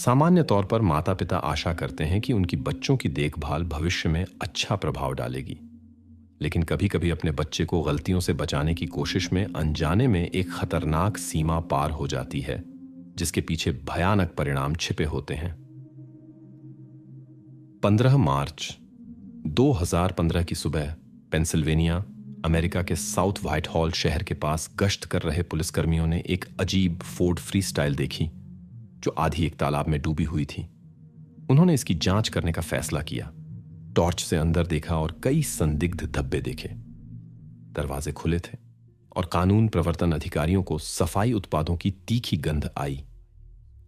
सामान्य तौर पर माता पिता आशा करते हैं कि उनकी बच्चों की देखभाल भविष्य में अच्छा प्रभाव डालेगी, लेकिन कभी कभी अपने बच्चे को गलतियों से बचाने की कोशिश में अनजाने में एक खतरनाक सीमा पार हो जाती है, जिसके पीछे भयानक परिणाम छिपे होते हैं। 15 मार्च 2015 की सुबह पेंसिल्वेनिया, अमेरिका के साउथ व्हाइट हॉल शहर के पास गश्त कर रहे पुलिसकर्मियों ने एक अजीब फोर्ड फ्रीस्टाइल देखी, जो आधी एक तालाब में डूबी हुई थी। उन्होंने इसकी जांच करने का फैसला किया। टॉर्च से अंदर देखा और कई संदिग्ध धब्बे देखे। दरवाजे खुले थे और कानून प्रवर्तन अधिकारियों को सफाई उत्पादों की तीखी गंध आई।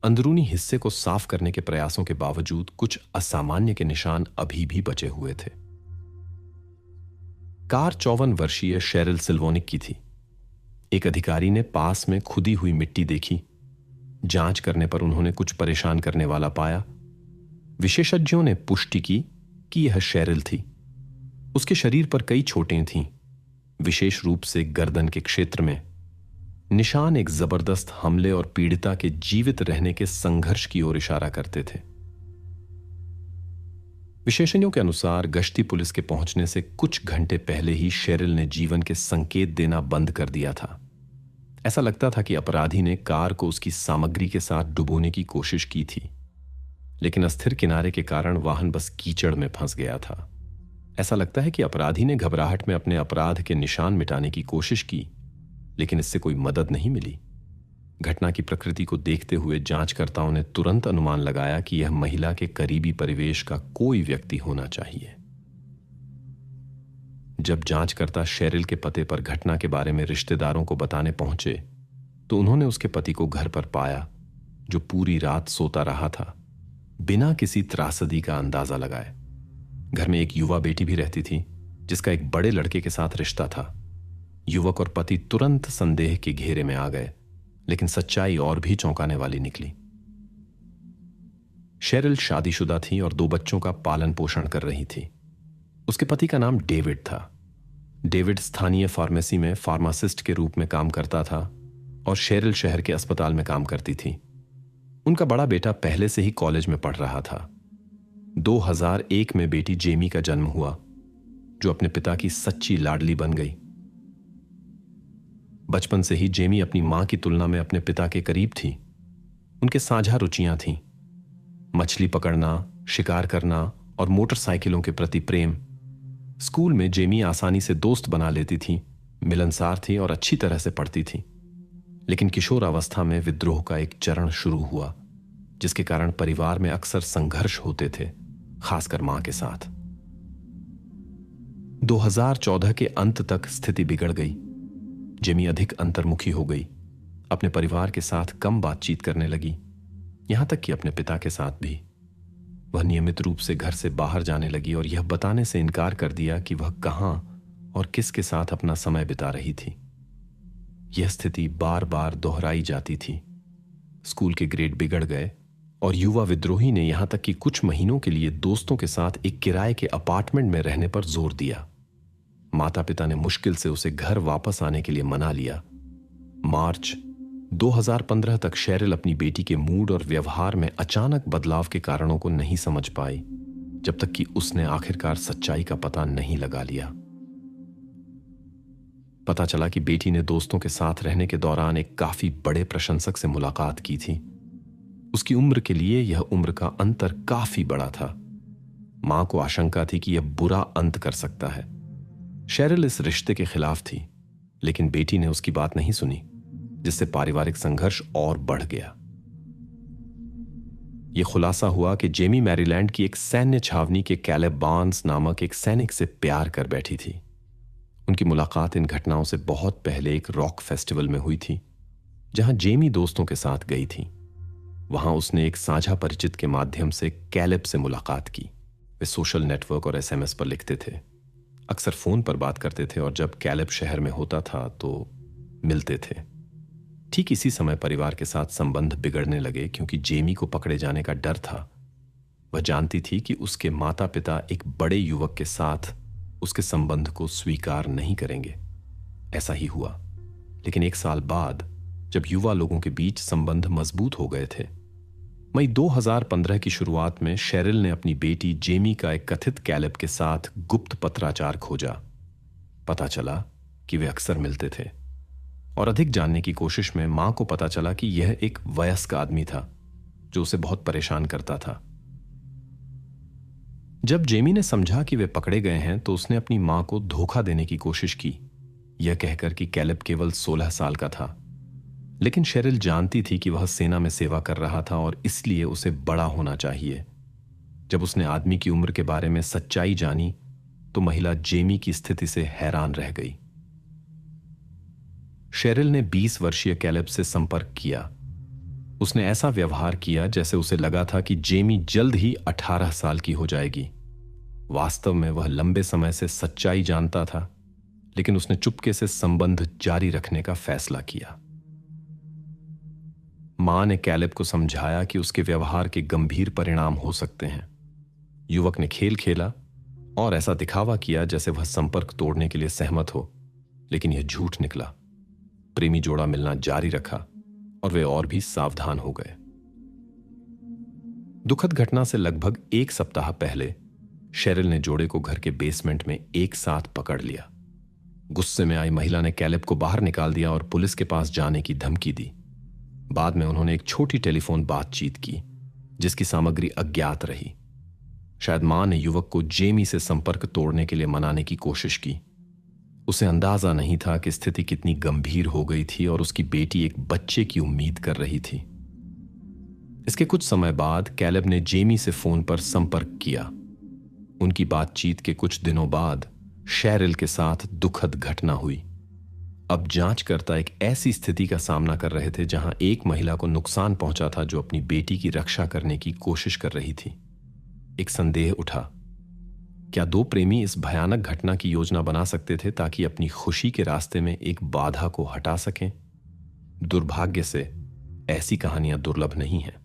अंदरूनी हिस्से को साफ करने के प्रयासों के बावजूद कुछ असामान्य के निशान अभी भी बचे हुए थे। कार 54 वर्षीय शेरिल सिल्वोनिक की थी। एक अधिकारी ने पास में खुदी हुई मिट्टी देखी। जांच करने पर उन्होंने कुछ परेशान करने वाला पाया। विशेषज्ञों ने पुष्टि की कि यह शेरिल थी। उसके शरीर पर कई चोटें थीं, विशेष रूप से गर्दन के क्षेत्र में। निशान एक जबरदस्त हमले और पीड़िता के जीवित रहने के संघर्ष की ओर इशारा करते थे। विशेषज्ञों के अनुसार गश्ती पुलिस के पहुंचने से कुछ घंटे पहले ही शेरिल ने जीवन के संकेत देना बंद कर दिया था। ऐसा लगता था कि अपराधी ने कार को उसकी सामग्री के साथ डुबोने की कोशिश की थी, लेकिन अस्थिर किनारे के कारण वाहन बस कीचड़ में फंस गया था। ऐसा लगता है कि अपराधी ने घबराहट में अपने अपराध के निशान मिटाने की कोशिश की, लेकिन इससे कोई मदद नहीं मिली। घटना की प्रकृति को देखते हुए जांचकर्ताओं ने तुरंत अनुमान लगाया कि यह महिला के करीबी परिवेश का कोई व्यक्ति होना चाहिए। जब जांचकर्ता शेरिल के पते पर घटना के बारे में रिश्तेदारों को बताने पहुंचे, तो उन्होंने उसके पति को घर पर पाया, जो पूरी रात सोता रहा था, बिना किसी त्रासदी का अंदाजा लगाए। घर में एक युवा बेटी भी रहती थी, जिसका एक बड़े लड़के के साथ रिश्ता था। युवक और पति तुरंत संदेह के घेरे में आ गए, लेकिन सच्चाई और भी चौंकाने वाली निकली। शेरिल शादीशुदा थी और 2 बच्चों का पालन पोषण कर रही थी। उसके पति का नाम डेविड था। डेविड स्थानीय फार्मेसी में फार्मासिस्ट के रूप में काम करता था और शेरिल शहर के अस्पताल में काम करती थी। उनका बड़ा बेटा पहले से ही कॉलेज में पढ़ रहा था। 2001 में बेटी जेमी का जन्म हुआ, जो अपने पिता की सच्ची लाडली बन गई। बचपन से ही जेमी अपनी मां की तुलना में अपने पिता के करीब थी। उनके साझा रुचियां थीं, मछली पकड़ना, शिकार करना और मोटरसाइकिलों के प्रति प्रेम। स्कूल में जेमी आसानी से दोस्त बना लेती थी, मिलनसार थी और अच्छी तरह से पढ़ती थी। लेकिन किशोर अवस्था में विद्रोह का एक चरण शुरू हुआ, जिसके कारण परिवार में अक्सर संघर्ष होते थे, खासकर मां के साथ। 2014 के अंत तक स्थिति बिगड़ गई। जेमी अधिक अंतर्मुखी हो गई, अपने परिवार के साथ कम बातचीत करने लगी, यहां तक कि अपने पिता के साथ भी। वह नियमित रूप से घर से बाहर जाने लगी और यह बताने से इनकार कर दिया कि वह कहां और किसके साथ अपना समय बिता रही थी। यह स्थिति बार बार दोहराई जाती थी। स्कूल के ग्रेड बिगड़ गए और युवा विद्रोही ने यहां तक कि कुछ महीनों के लिए दोस्तों के साथ एक किराए के अपार्टमेंट में रहने पर जोर दिया। माता पिता ने मुश्किल से उसे घर वापस आने के लिए मना लिया। मार्च 2015 तक शेरिल अपनी बेटी के मूड और व्यवहार में अचानक बदलाव के कारणों को नहीं समझ पाई, जब तक कि उसने आखिरकार सच्चाई का पता नहीं लगा लिया। पता चला कि बेटी ने दोस्तों के साथ रहने के दौरान एक काफी बड़े प्रशंसक से मुलाकात की थी। उसकी उम्र के लिए यह उम्र का अंतर काफी बड़ा था। मां को आशंका थी कि यह बुरा अंत कर सकता है। शेरिल इस रिश्ते के खिलाफ थी, लेकिन बेटी ने उसकी बात नहीं सुनी, जिससे पारिवारिक संघर्ष और बढ़ गया। यह खुलासा हुआ कि जेमी मैरीलैंड की एक सैन्य छावनी के कैलेब बार्न्स नामक एक सैनिक से प्यार कर बैठी थी। उनकी मुलाकात इन घटनाओं से बहुत पहले एक रॉक फेस्टिवल में हुई थी, जहां जेमी दोस्तों के साथ गई थी। वहां उसने एक साझा परिचित के माध्यम से कैलेब से मुलाकात की। वे सोशल नेटवर्क और एसएमएस पर लिखते थे, अक्सर फोन पर बात करते थे और जब कैलेब शहर में होता था तो मिलते थे। ठीक इसी समय परिवार के साथ संबंध बिगड़ने लगे, क्योंकि जेमी को पकड़े जाने का डर था। वह जानती थी कि उसके माता पिता एक बड़े युवक के साथ उसके संबंध को स्वीकार नहीं करेंगे। ऐसा ही हुआ, लेकिन 1 साल बाद जब युवा लोगों के बीच संबंध मजबूत हो गए थे, मई 2015 की शुरुआत में शेरिल ने अपनी बेटी जेमी का एक कथित कैलेब के साथ गुप्त पत्राचार खोजा। पता चला कि वे अक्सर मिलते थे और अधिक जानने की कोशिश में मां को पता चला कि यह एक वयस्क आदमी था जो उसे बहुत परेशान करता था। जब जेमी ने समझा कि वे पकड़े गए हैं तो उसने अपनी मां को धोखा देने की कोशिश की, यह कहकर कि कैलेब केवल 16 साल का था। लेकिन शेरिल जानती थी कि वह सेना में सेवा कर रहा था और इसलिए उसे बड़ा होना चाहिए। जब उसने आदमी की उम्र के बारे में सच्चाई जानी तो महिला जेमी की स्थिति से हैरान रह गई। शेरिल ने 20 वर्षीय कैलेब से संपर्क किया। उसने ऐसा व्यवहार किया जैसे उसे लगा था कि जेमी जल्द ही 18 साल की हो जाएगी। वास्तव में वह लंबे समय से सच्चाई जानता था, लेकिन उसने चुपके से संबंध जारी रखने का फैसला किया। मां ने कैलेब को समझाया कि उसके व्यवहार के गंभीर परिणाम हो सकते हैं। युवक ने खेल खेला और ऐसा दिखावा किया जैसे वह संपर्क तोड़ने के लिए सहमत हो, लेकिन यह झूठ निकला। प्रेमी जोड़ा मिलना जारी रखा और वे और भी सावधान हो गए। दुखद घटना से लगभग 1 सप्ताह पहले शेरिल ने जोड़े को घर के बेसमेंट में एक साथ पकड़ लिया। गुस्से में आई महिला ने कैलेब को बाहर निकाल दिया और पुलिस के पास जाने की धमकी दी। बाद में उन्होंने एक छोटी टेलीफोन बातचीत की जिसकी सामग्री अज्ञात रही। शायद मां ने युवक को जेमी से संपर्क तोड़ने के लिए मनाने की कोशिश की। उसे अंदाजा नहीं था कि स्थिति कितनी गंभीर हो गई थी और उसकी बेटी एक बच्चे की उम्मीद कर रही थी। इसके कुछ समय बाद कैलेब ने जेमी से फोन पर संपर्क किया। उनकी बातचीत के कुछ दिनों बाद शेरिल के साथ दुखद घटना हुई। अब जांचकर्ता एक ऐसी स्थिति का सामना कर रहे थे जहां एक महिला को नुकसान पहुंचा था जो अपनी बेटी की रक्षा करने की कोशिश कर रही थी। एक संदेह उठा, क्या 2 प्रेमी इस भयानक घटना की योजना बना सकते थे ताकि अपनी खुशी के रास्ते में एक बाधा को हटा सकें? दुर्भाग्य से ऐसी कहानियां दुर्लभ नहीं हैं।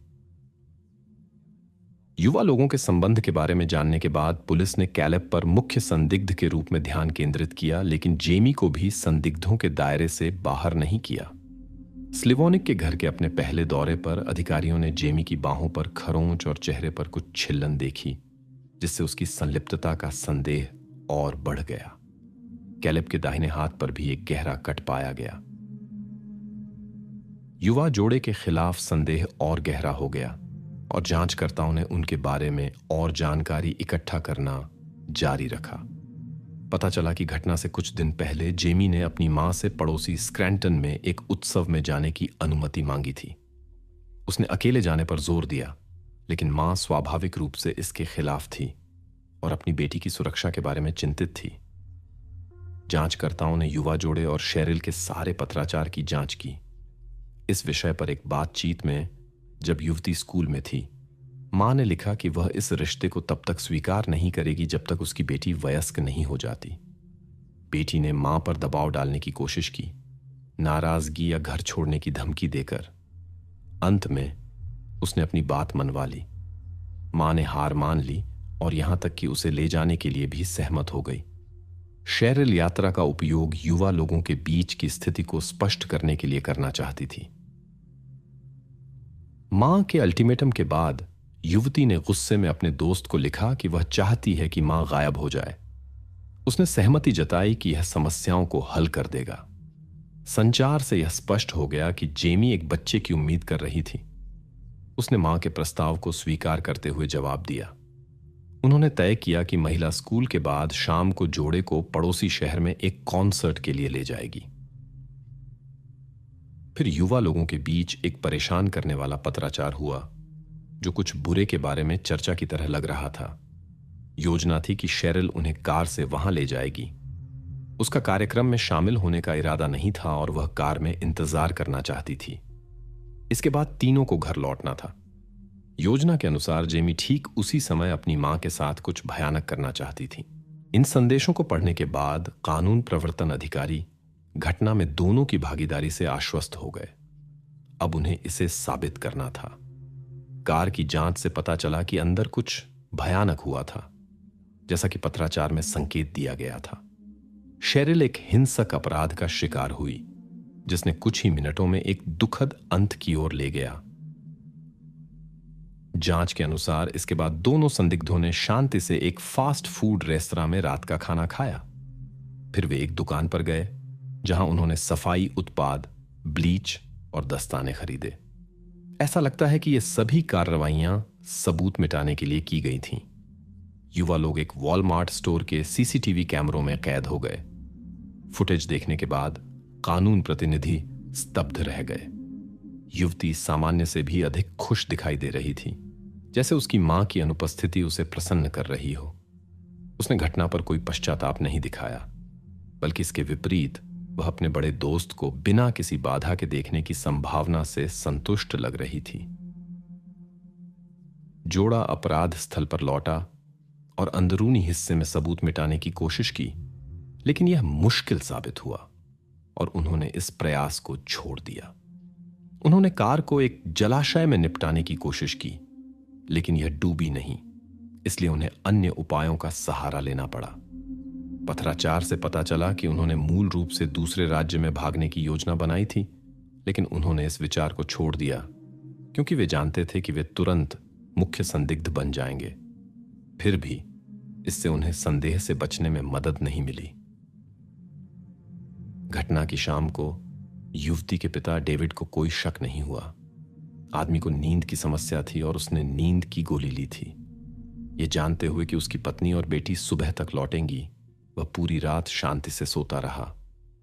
युवा लोगों के संबंध के बारे में जानने के बाद पुलिस ने कैलेब पर मुख्य संदिग्ध के रूप में ध्यान केंद्रित किया, लेकिन जेमी को भी संदिग्धों के दायरे से बाहर नहीं किया। स्लिवोनिक के घर के अपने पहले दौरे पर अधिकारियों ने जेमी की बाहों पर खरोंच और चेहरे पर कुछ छिल्लन देखी, जिससे उसकी संलिप्तता का संदेह और बढ़ गया। कैलेब के दाहिने हाथ पर भी एक गहरा कट पाया गया। युवा जोड़े के खिलाफ संदेह और गहरा हो गया और जांचकर्ताओं ने उनके बारे में और जानकारी इकट्ठा करना जारी रखा। पता चला कि घटना से कुछ दिन पहले जेमी ने अपनी मां से पड़ोसी स्क्रैंटन में एक उत्सव में जाने की अनुमति मांगी थी। उसने अकेले जाने पर जोर दिया, लेकिन मां स्वाभाविक रूप से इसके खिलाफ थी और अपनी बेटी की सुरक्षा के बारे में चिंतित थी। जांचकर्ताओं ने युवा जोड़े और शेरिल के सारे पत्राचार की जांच की। इस विषय पर एक बातचीत में जब युवती स्कूल में थी, मां ने लिखा कि वह इस रिश्ते को तब तक स्वीकार नहीं करेगी जब तक उसकी बेटी वयस्क नहीं हो जाती। बेटी ने मां पर दबाव डालने की कोशिश की, नाराजगी या घर छोड़ने की धमकी देकर। अंत में उसने अपनी बात मनवा ली। मां ने हार मान ली और यहां तक कि उसे ले जाने के लिए भी सहमत हो गई। शेरिल यात्रा का उपयोग युवा लोगों के बीच की स्थिति को स्पष्ट करने के लिए करना चाहती थी। मां के अल्टीमेटम के बाद युवती ने गुस्से में अपने दोस्त को लिखा कि वह चाहती है कि मां गायब हो जाए। उसने सहमति जताई कि यह समस्याओं को हल कर देगा। संचार से यह स्पष्ट हो गया कि जेमी एक बच्चे की उम्मीद कर रही थी। उसने मां के प्रस्ताव को स्वीकार करते हुए जवाब दिया। उन्होंने तय किया कि महिला स्कूल के बाद शाम को जोड़े को पड़ोसी शहर में एक कॉन्सर्ट के लिए ले जाएगी। फिर युवा लोगों के बीच एक परेशान करने वाला पत्राचार हुआ जो कुछ बुरे के बारे में चर्चा की तरह लग रहा था। योजना थी कि शेरिल उन्हें कार से वहां ले जाएगी। उसका कार्यक्रम में शामिल होने का इरादा नहीं था और वह कार में इंतजार करना चाहती थी। इसके बाद तीनों को घर लौटना था। योजना के अनुसार जेमी ठीक उसी समय अपनी मां के साथ कुछ भयानक करना चाहती थी। इन संदेशों को पढ़ने के बाद कानून प्रवर्तन अधिकारी घटना में दोनों की भागीदारी से आश्वस्त हो गए। अब उन्हें इसे साबित करना था। कार की जांच से पता चला कि अंदर कुछ भयानक हुआ था, जैसा कि पत्राचार में संकेत दिया गया था। शेरिल एक हिंसक अपराध का शिकार हुई, जिसने कुछ ही मिनटों में एक दुखद अंत की ओर ले गया। जांच के अनुसार इसके बाद दोनों संदिग्धों ने शांति से एक फास्ट फूड रेस्तरां में रात का खाना खाया। फिर वे एक दुकान पर गए जहां उन्होंने सफाई उत्पाद, ब्लीच और दस्ताने खरीदे। ऐसा लगता है कि ये सभी कार्रवाइयां सबूत मिटाने के लिए की गई थीं। युवा लोग एक वॉलमार्ट स्टोर के सीसीटीवी कैमरों में कैद हो गए। फुटेज देखने के बाद कानून प्रतिनिधि स्तब्ध रह गए। युवती सामान्य से भी अधिक खुश दिखाई दे रही थी, जैसे उसकी मां की अनुपस्थिति उसे प्रसन्न कर रही हो। उसने घटना पर कोई पश्चाताप नहीं दिखाया, बल्कि इसके विपरीत वह अपने बड़े दोस्त को बिना किसी बाधा के देखने की संभावना से संतुष्ट लग रही थी। जोड़ा अपराध स्थल पर लौटा और अंदरूनी हिस्से में सबूत मिटाने की कोशिश की, लेकिन यह मुश्किल साबित हुआ और उन्होंने इस प्रयास को छोड़ दिया। उन्होंने कार को एक जलाशय में निपटाने की कोशिश की, लेकिन यह डूबी नहीं, इसलिए उन्हें अन्य उपायों का सहारा लेना पड़ा। पथराचार से पता चला कि उन्होंने मूल रूप से दूसरे राज्य में भागने की योजना बनाई थी, लेकिन उन्होंने इस विचार को छोड़ दिया क्योंकि वे जानते थे कि वे तुरंत मुख्य संदिग्ध बन जाएंगे। फिर भी इससे उन्हें संदेह से बचने में मदद नहीं मिली। घटना की शाम को युवती के पिता डेविड को कोई शक नहीं हुआ। आदमी को नींद की समस्या थी और उसने नींद की गोली ली थी। ये जानते हुए कि उसकी पत्नी और बेटी सुबह तक लौटेंगी, वह पूरी रात शांति से सोता रहा,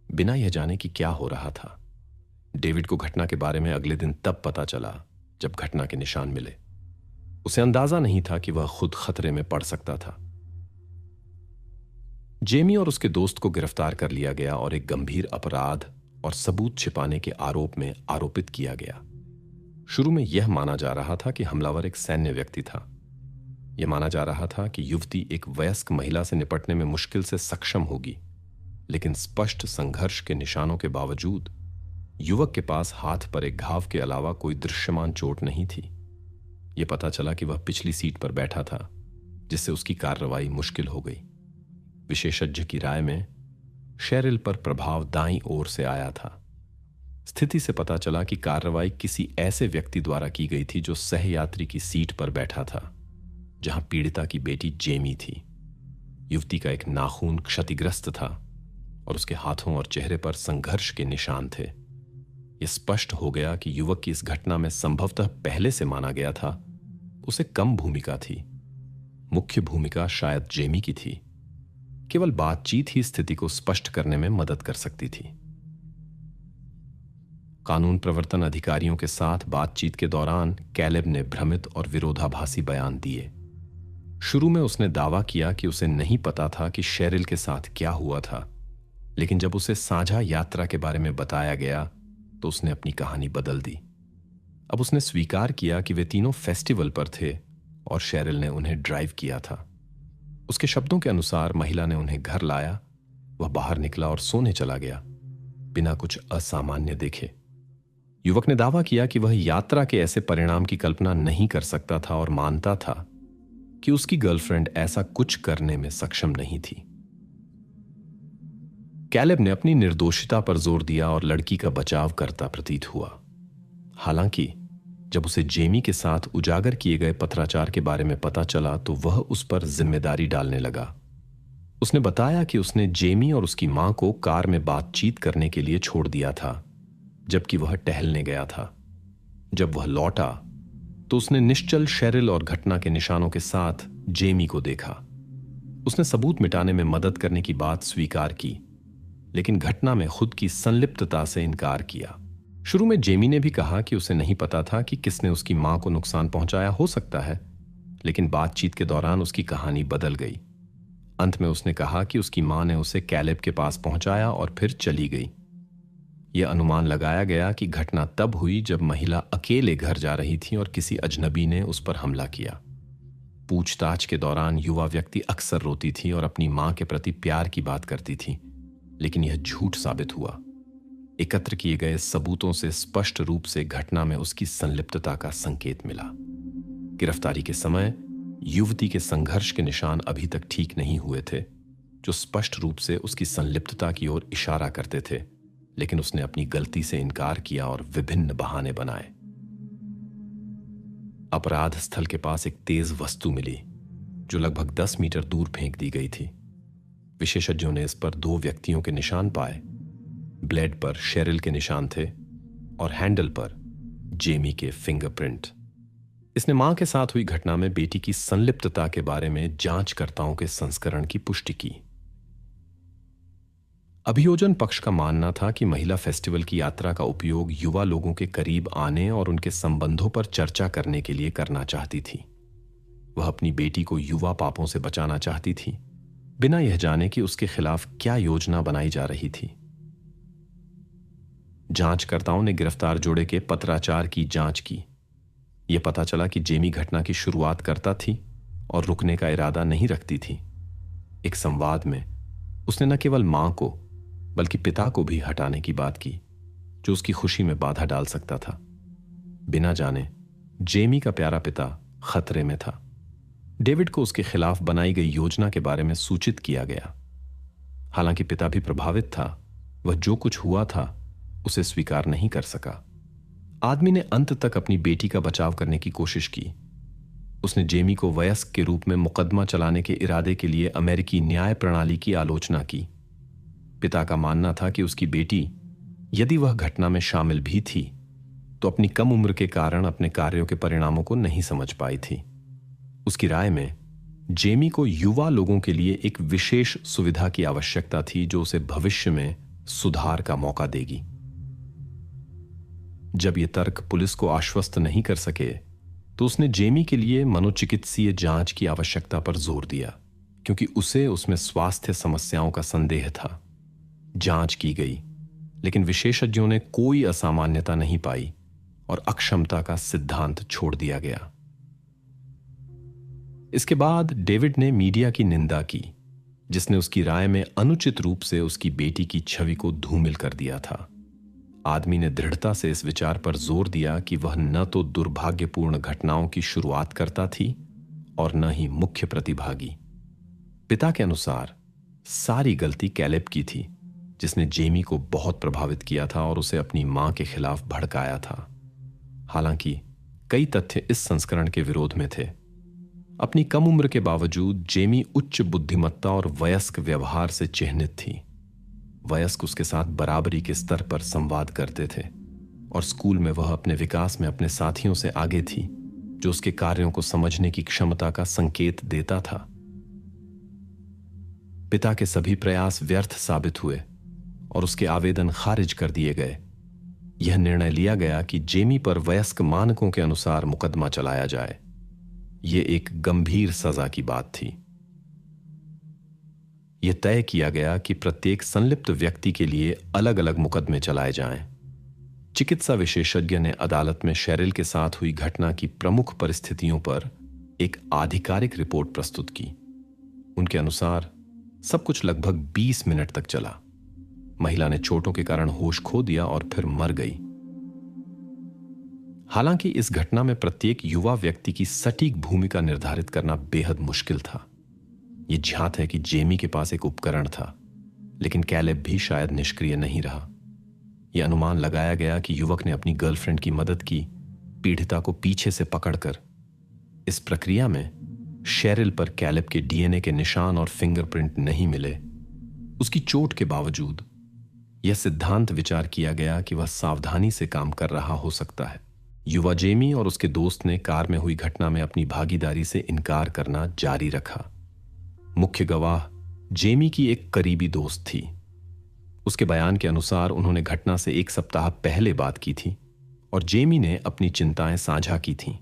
बिना यह जाने कि क्या हो रहा था। डेविड को घटना के बारे में अगले दिन तब पता चला जब घटना के निशान मिले। उसे अंदाजा नहीं था कि वह खुद खतरे में पड़ सकता था। जेमी और उसके दोस्त को गिरफ्तार कर लिया गया और एक गंभीर अपराध और सबूत छिपाने के आरोप में आरोपित किया गया। शुरू में यह माना जा रहा था कि हमलावर एक सैन्य व्यक्ति था। यह माना जा रहा था कि युवती एक वयस्क महिला से निपटने में मुश्किल से सक्षम होगी, लेकिन स्पष्ट संघर्ष के निशानों के बावजूद युवक के पास हाथ पर एक घाव के अलावा कोई दृश्यमान चोट नहीं थी। यह पता चला कि वह पिछली सीट पर बैठा था, जिससे उसकी कार्रवाई मुश्किल हो गई। विशेषज्ञ की राय में शेरिल पर प्रभाव दाईं ओर से आया था। स्थिति से पता चला कि कार्रवाई किसी ऐसे व्यक्ति द्वारा की गई थी जो सहयात्री की सीट पर बैठा था, जहां पीड़िता की बेटी जेमी थी। युवती का एक नाखून क्षतिग्रस्त था और उसके हाथों और चेहरे पर संघर्ष के निशान थे। यह स्पष्ट हो गया कि युवक की इस घटना में संभवतः पहले से माना गया था उसे कम भूमिका थी। मुख्य भूमिका शायद जेमी की थी। केवल बातचीत ही स्थिति को स्पष्ट करने में मदद कर सकती थी। कानून प्रवर्तन अधिकारियों के साथ बातचीत के दौरान कैलेब ने भ्रमित और विरोधाभासी बयान दिए। शुरू में उसने दावा किया कि उसे नहीं पता था कि शेरिल के साथ क्या हुआ था, लेकिन जब उसे साझा यात्रा के बारे में बताया गया तो उसने अपनी कहानी बदल दी। अब उसने स्वीकार किया कि वे तीनों फेस्टिवल पर थे और शेरिल ने उन्हें ड्राइव किया था। उसके शब्दों के अनुसार महिला ने उन्हें घर लाया, वह बाहर निकला और सोने चला गया, बिना कुछ असामान्य देखे। युवक ने दावा किया कि वह यात्रा के ऐसे परिणाम की कल्पना नहीं कर सकता था और मानता था कि उसकी गर्लफ्रेंड ऐसा कुछ करने में सक्षम नहीं थी। कैलेब ने अपनी निर्दोषिता पर जोर दिया और लड़की का बचाव करता प्रतीत हुआ। हालांकि जब उसे जेमी के साथ उजागर किए गए पथराचार के बारे में पता चला तो वह उस पर जिम्मेदारी डालने लगा। उसने बताया कि उसने जेमी और उसकी मां को कार में बातचीत करने के लिए छोड़ दिया था, जबकि वह टहलने गया था। जब वह लौटा तो उसने निश्चल शेरिल और घटना के निशानों के साथ जेमी को देखा। उसने सबूत मिटाने में मदद करने की बात स्वीकार की, लेकिन घटना में खुद की संलिप्तता से इनकार किया। शुरू में जेमी ने भी कहा कि उसे नहीं पता था कि किसने उसकी मां को नुकसान पहुंचाया हो सकता है, लेकिन बातचीत के दौरान उसकी कहानी बदल गई। अंत में उसने कहा कि उसकी मां ने उसे कैलेब के पास पहुंचाया और फिर चली गई। यह अनुमान लगाया गया कि घटना तब हुई जब महिला अकेले घर जा रही थी और किसी अजनबी ने उस पर हमला किया। पूछताछ के दौरान युवा व्यक्ति अक्सर रोती थी और अपनी मां के प्रति प्यार की बात करती थी, लेकिन यह झूठ साबित हुआ। एकत्र किए गए सबूतों से स्पष्ट रूप से घटना में उसकी संलिप्तता का संकेत मिला। गिरफ्तारी के समय युवती के संघर्ष के निशान अभी तक ठीक नहीं हुए थे, जो स्पष्ट रूप से उसकी संलिप्तता की ओर इशारा करते थे, लेकिन उसने अपनी गलती से इनकार किया और विभिन्न बहाने बनाए। अपराध स्थल के पास एक तेज वस्तु मिली जो लगभग 10 मीटर दूर फेंक दी गई थी। विशेषज्ञों ने इस पर 2 व्यक्तियों के निशान पाए। ब्लेड पर शेरिल के निशान थे और हैंडल पर जेमी के फिंगरप्रिंट। इसने मां के साथ हुई घटना में बेटी की संलिप्तता के बारे में जांचकर्ताओं के संस्करण की पुष्टि की। अभियोजन पक्ष का मानना था कि महिला फेस्टिवल की यात्रा का उपयोग युवा लोगों के करीब आने और उनके संबंधों पर चर्चा करने के लिए करना चाहती थी। वह अपनी बेटी को युवा पापों से बचाना चाहती थी, बिना यह जाने कि उसके खिलाफ क्या योजना बनाई जा रही थी। जांचकर्ताओं ने गिरफ्तार जोड़े के पत्राचार की जांच की। यह पता चला कि जेमी घटना की शुरुआत करता थी और रुकने का इरादा नहीं रखती थी। एक संवाद में उसने न केवल मां को बल्कि पिता को भी हटाने की बात की, जो उसकी खुशी में बाधा डाल सकता था। बिना जाने जेमी का प्यारा पिता खतरे में था। डेविड को उसके खिलाफ बनाई गई योजना के बारे में सूचित किया गया। हालांकि पिता भी प्रभावित था, वह जो कुछ हुआ था उसे स्वीकार नहीं कर सका। आदमी ने अंत तक अपनी बेटी का बचाव करने की कोशिश की। उसने जेमी को वयस्क के रूप में मुकदमा चलाने के इरादे के लिए अमेरिकी न्याय प्रणाली की आलोचना की। पिता का मानना था कि उसकी बेटी, यदि वह घटना में शामिल भी थी, तो अपनी कम उम्र के कारण अपने कार्यों के परिणामों को नहीं समझ पाई थी। उसकी राय में जेमी को युवा लोगों के लिए एक विशेष सुविधा की आवश्यकता थी जो उसे भविष्य में सुधार का मौका देगी। जब ये तर्क पुलिस को आश्वस्त नहीं कर सके, तो उसने जेमी के लिए मनोचिकित्सीय जांच की आवश्यकता पर जोर दिया, क्योंकि उसे उसमें स्वास्थ्य समस्याओं का संदेह था। जांच की गई, लेकिन विशेषज्ञों ने कोई असामान्यता नहीं पाई और अक्षमता का सिद्धांत छोड़ दिया गया। इसके बाद डेविड ने मीडिया की निंदा की, जिसने उसकी राय में अनुचित रूप से उसकी बेटी की छवि को धूमिल कर दिया था। आदमी ने दृढ़ता से इस विचार पर जोर दिया कि वह न तो दुर्भाग्यपूर्ण घटनाओं की शुरुआत करता थी और न ही मुख्य प्रतिभागी। पिता के अनुसार सारी गलती कैलेब की थी, जिसने जेमी को बहुत प्रभावित किया था और उसे अपनी मां के खिलाफ भड़काया था। हालांकि कई तथ्य इस संस्करण के विरोध में थे। अपनी कम उम्र के बावजूद जेमी उच्च बुद्धिमत्ता और वयस्क व्यवहार से चिह्नित थी। वयस्क उसके साथ बराबरी के स्तर पर संवाद करते थे और स्कूल में वह अपने विकास में अपने साथियों से आगे थी, जो उसके कार्यों को समझने की क्षमता का संकेत देता था। पिता के सभी प्रयास व्यर्थ साबित हुए और उसके आवेदन खारिज कर दिए गए। यह निर्णय लिया गया कि जेमी पर वयस्क मानकों के अनुसार मुकदमा चलाया जाए। यह एक गंभीर सजा की बात थी। यह तय किया गया कि प्रत्येक संलिप्त व्यक्ति के लिए अलग अलग मुकदमे चलाए जाएं। चिकित्सा विशेषज्ञ ने अदालत में शेरिल के साथ हुई घटना की प्रमुख परिस्थितियों पर एक आधिकारिक रिपोर्ट प्रस्तुत की। उनके अनुसार सब कुछ लगभग 20 मिनट तक चला। महिला ने चोटों के कारण होश खो दिया और फिर मर गई। हालांकि इस घटना में प्रत्येक युवा व्यक्ति की सटीक भूमिका निर्धारित करना बेहद मुश्किल था। यह ज्ञात है कि जेमी के पास एक उपकरण था, लेकिन कैलेब भी शायद निष्क्रिय नहीं रहा। यह अनुमान लगाया गया कि युवक ने अपनी गर्लफ्रेंड की मदद की, पीड़िता को पीछे से पकड़कर। इस प्रक्रिया में शेरिल पर कैलेब के डीएनए के निशान और फिंगरप्रिंट नहीं मिले। उसकी चोट के बावजूद यह सिद्धांत विचार किया गया कि वह सावधानी से काम कर रहा हो सकता है। युवा जेमी और उसके दोस्त ने कार में हुई घटना में अपनी भागीदारी से इनकार करना जारी रखा। मुख्य गवाह जेमी की एक करीबी दोस्त थी। उसके बयान के अनुसार उन्होंने घटना से 1 सप्ताह पहले बात की थी और जेमी ने अपनी चिंताएं साझा की थीं।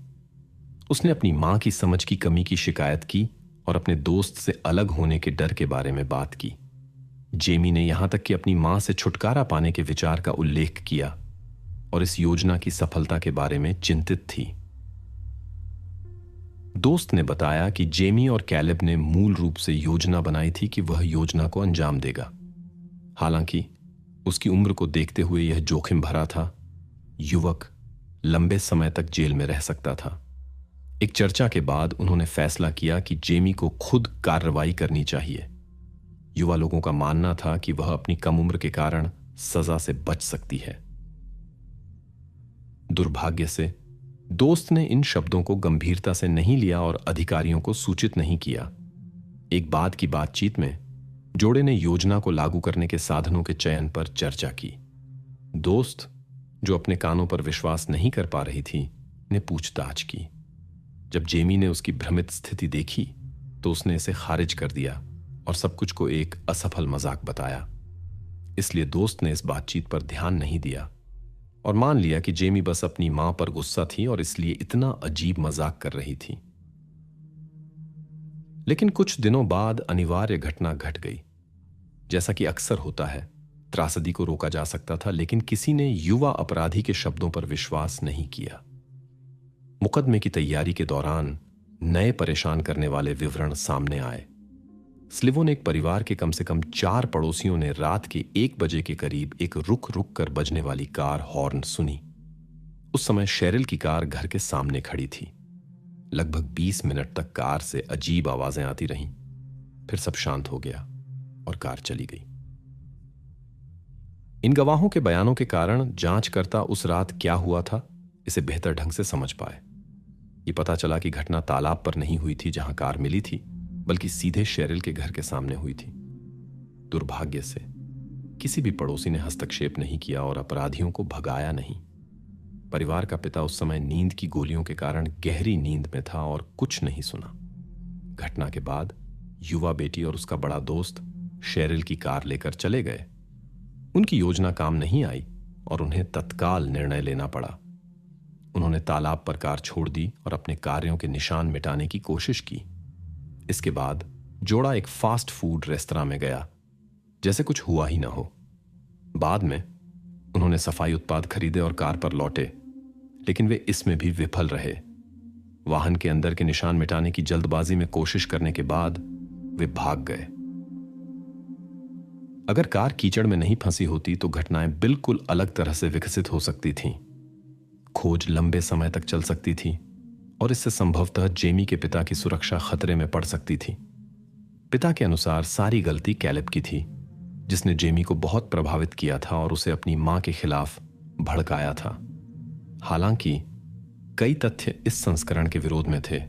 उसने अपनी मां की समझ की कमी की शिकायत की और अपने दोस्त से अलग होने के डर के बारे में बात की। जेमी ने यहां तक कि अपनी मां से छुटकारा पाने के विचार का उल्लेख किया और इस योजना की सफलता के बारे में चिंतित थी। दोस्त ने बताया कि जेमी और कैलेब ने मूल रूप से योजना बनाई थी कि वह योजना को अंजाम देगा। हालांकि उसकी उम्र को देखते हुए यह जोखिम भरा था। युवक लंबे समय तक जेल में रह सकता था। एक चर्चा के बाद उन्होंने फैसला किया कि जेमी को खुद कार्रवाई करनी चाहिए। युवा लोगों का मानना था कि वह अपनी कम उम्र के कारण सजा से बच सकती है। दुर्भाग्य से दोस्त ने इन शब्दों को गंभीरता से नहीं लिया और अधिकारियों को सूचित नहीं किया। एक बाद की बातचीत में जोड़े ने योजना को लागू करने के साधनों के चयन पर चर्चा की। दोस्त, जो अपने कानों पर विश्वास नहीं कर पा रही थी, ने पूछताछ की। जब जेमी ने उसकी भ्रमित स्थिति देखी तो उसने इसे खारिज कर दिया और सब कुछ को एक असफल मजाक बताया। इसलिए दोस्त ने इस बातचीत पर ध्यान नहीं दिया और मान लिया कि जेमी बस अपनी मां पर गुस्सा थी और इसलिए इतना अजीब मजाक कर रही थी। लेकिन कुछ दिनों बाद अनिवार्य घटना घट गई। जैसा कि अक्सर होता है, त्रासदी को रोका जा सकता था, लेकिन किसी ने युवा अपराधी के शब्दों पर विश्वास नहीं किया। मुकदमे की तैयारी के दौरान नए परेशान करने वाले विवरण सामने आए। स्लिवोनेक परिवार के कम से कम 4 पड़ोसियों ने रात के 1 बजे के करीब एक रुक रुक कर बजने वाली कार हॉर्न सुनी। उस समय शेरिल की कार घर के सामने खड़ी थी। लगभग 20 मिनट तक कार से अजीब आवाजें आती रहीं। फिर सब शांत हो गया और कार चली गई। इन गवाहों के बयानों के कारण जांचकर्ता उस रात क्या हुआ था इसे बेहतर ढंग से समझ पाए। ये पता चला कि घटना तालाब पर नहीं हुई थी जहां कार मिली थी, बल्कि सीधे शेरिल के घर के सामने हुई थी। दुर्भाग्य से किसी भी पड़ोसी ने हस्तक्षेप नहीं किया और अपराधियों को भगाया नहीं। परिवार का पिता उस समय नींद की गोलियों के कारण गहरी नींद में था और कुछ नहीं सुना। घटना के बाद युवा बेटी और उसका बड़ा दोस्त शेरिल की कार लेकर चले गए। उनकी योजना काम नहीं आई और उन्हें तत्काल निर्णय लेना पड़ा। उन्होंने तालाब पर कार छोड़ दी और अपने कार्यों के निशान मिटाने की कोशिश की। इसके बाद जोड़ा एक फास्ट फूड रेस्तरां में गया, जैसे कुछ हुआ ही ना हो। बाद में उन्होंने सफाई उत्पाद खरीदे और कार पर लौटे, लेकिन वे इसमें भी विफल रहे। वाहन के अंदर के निशान मिटाने की जल्दबाजी में कोशिश करने के बाद वे भाग गए। अगर कार कीचड़ में नहीं फंसी होती तो घटनाएं बिल्कुल अलग तरह से विकसित हो सकती थीं। खोज लंबे समय तक चल सकती थी और इससे संभवतः जेमी के पिता की सुरक्षा खतरे में पड़ सकती थी। पिता के अनुसार सारी गलती कैलेब की थी, जिसने जेमी को बहुत प्रभावित किया था और उसे अपनी मां के खिलाफ भड़काया था। हालांकि कई तथ्य इस संस्करण के विरोध में थे।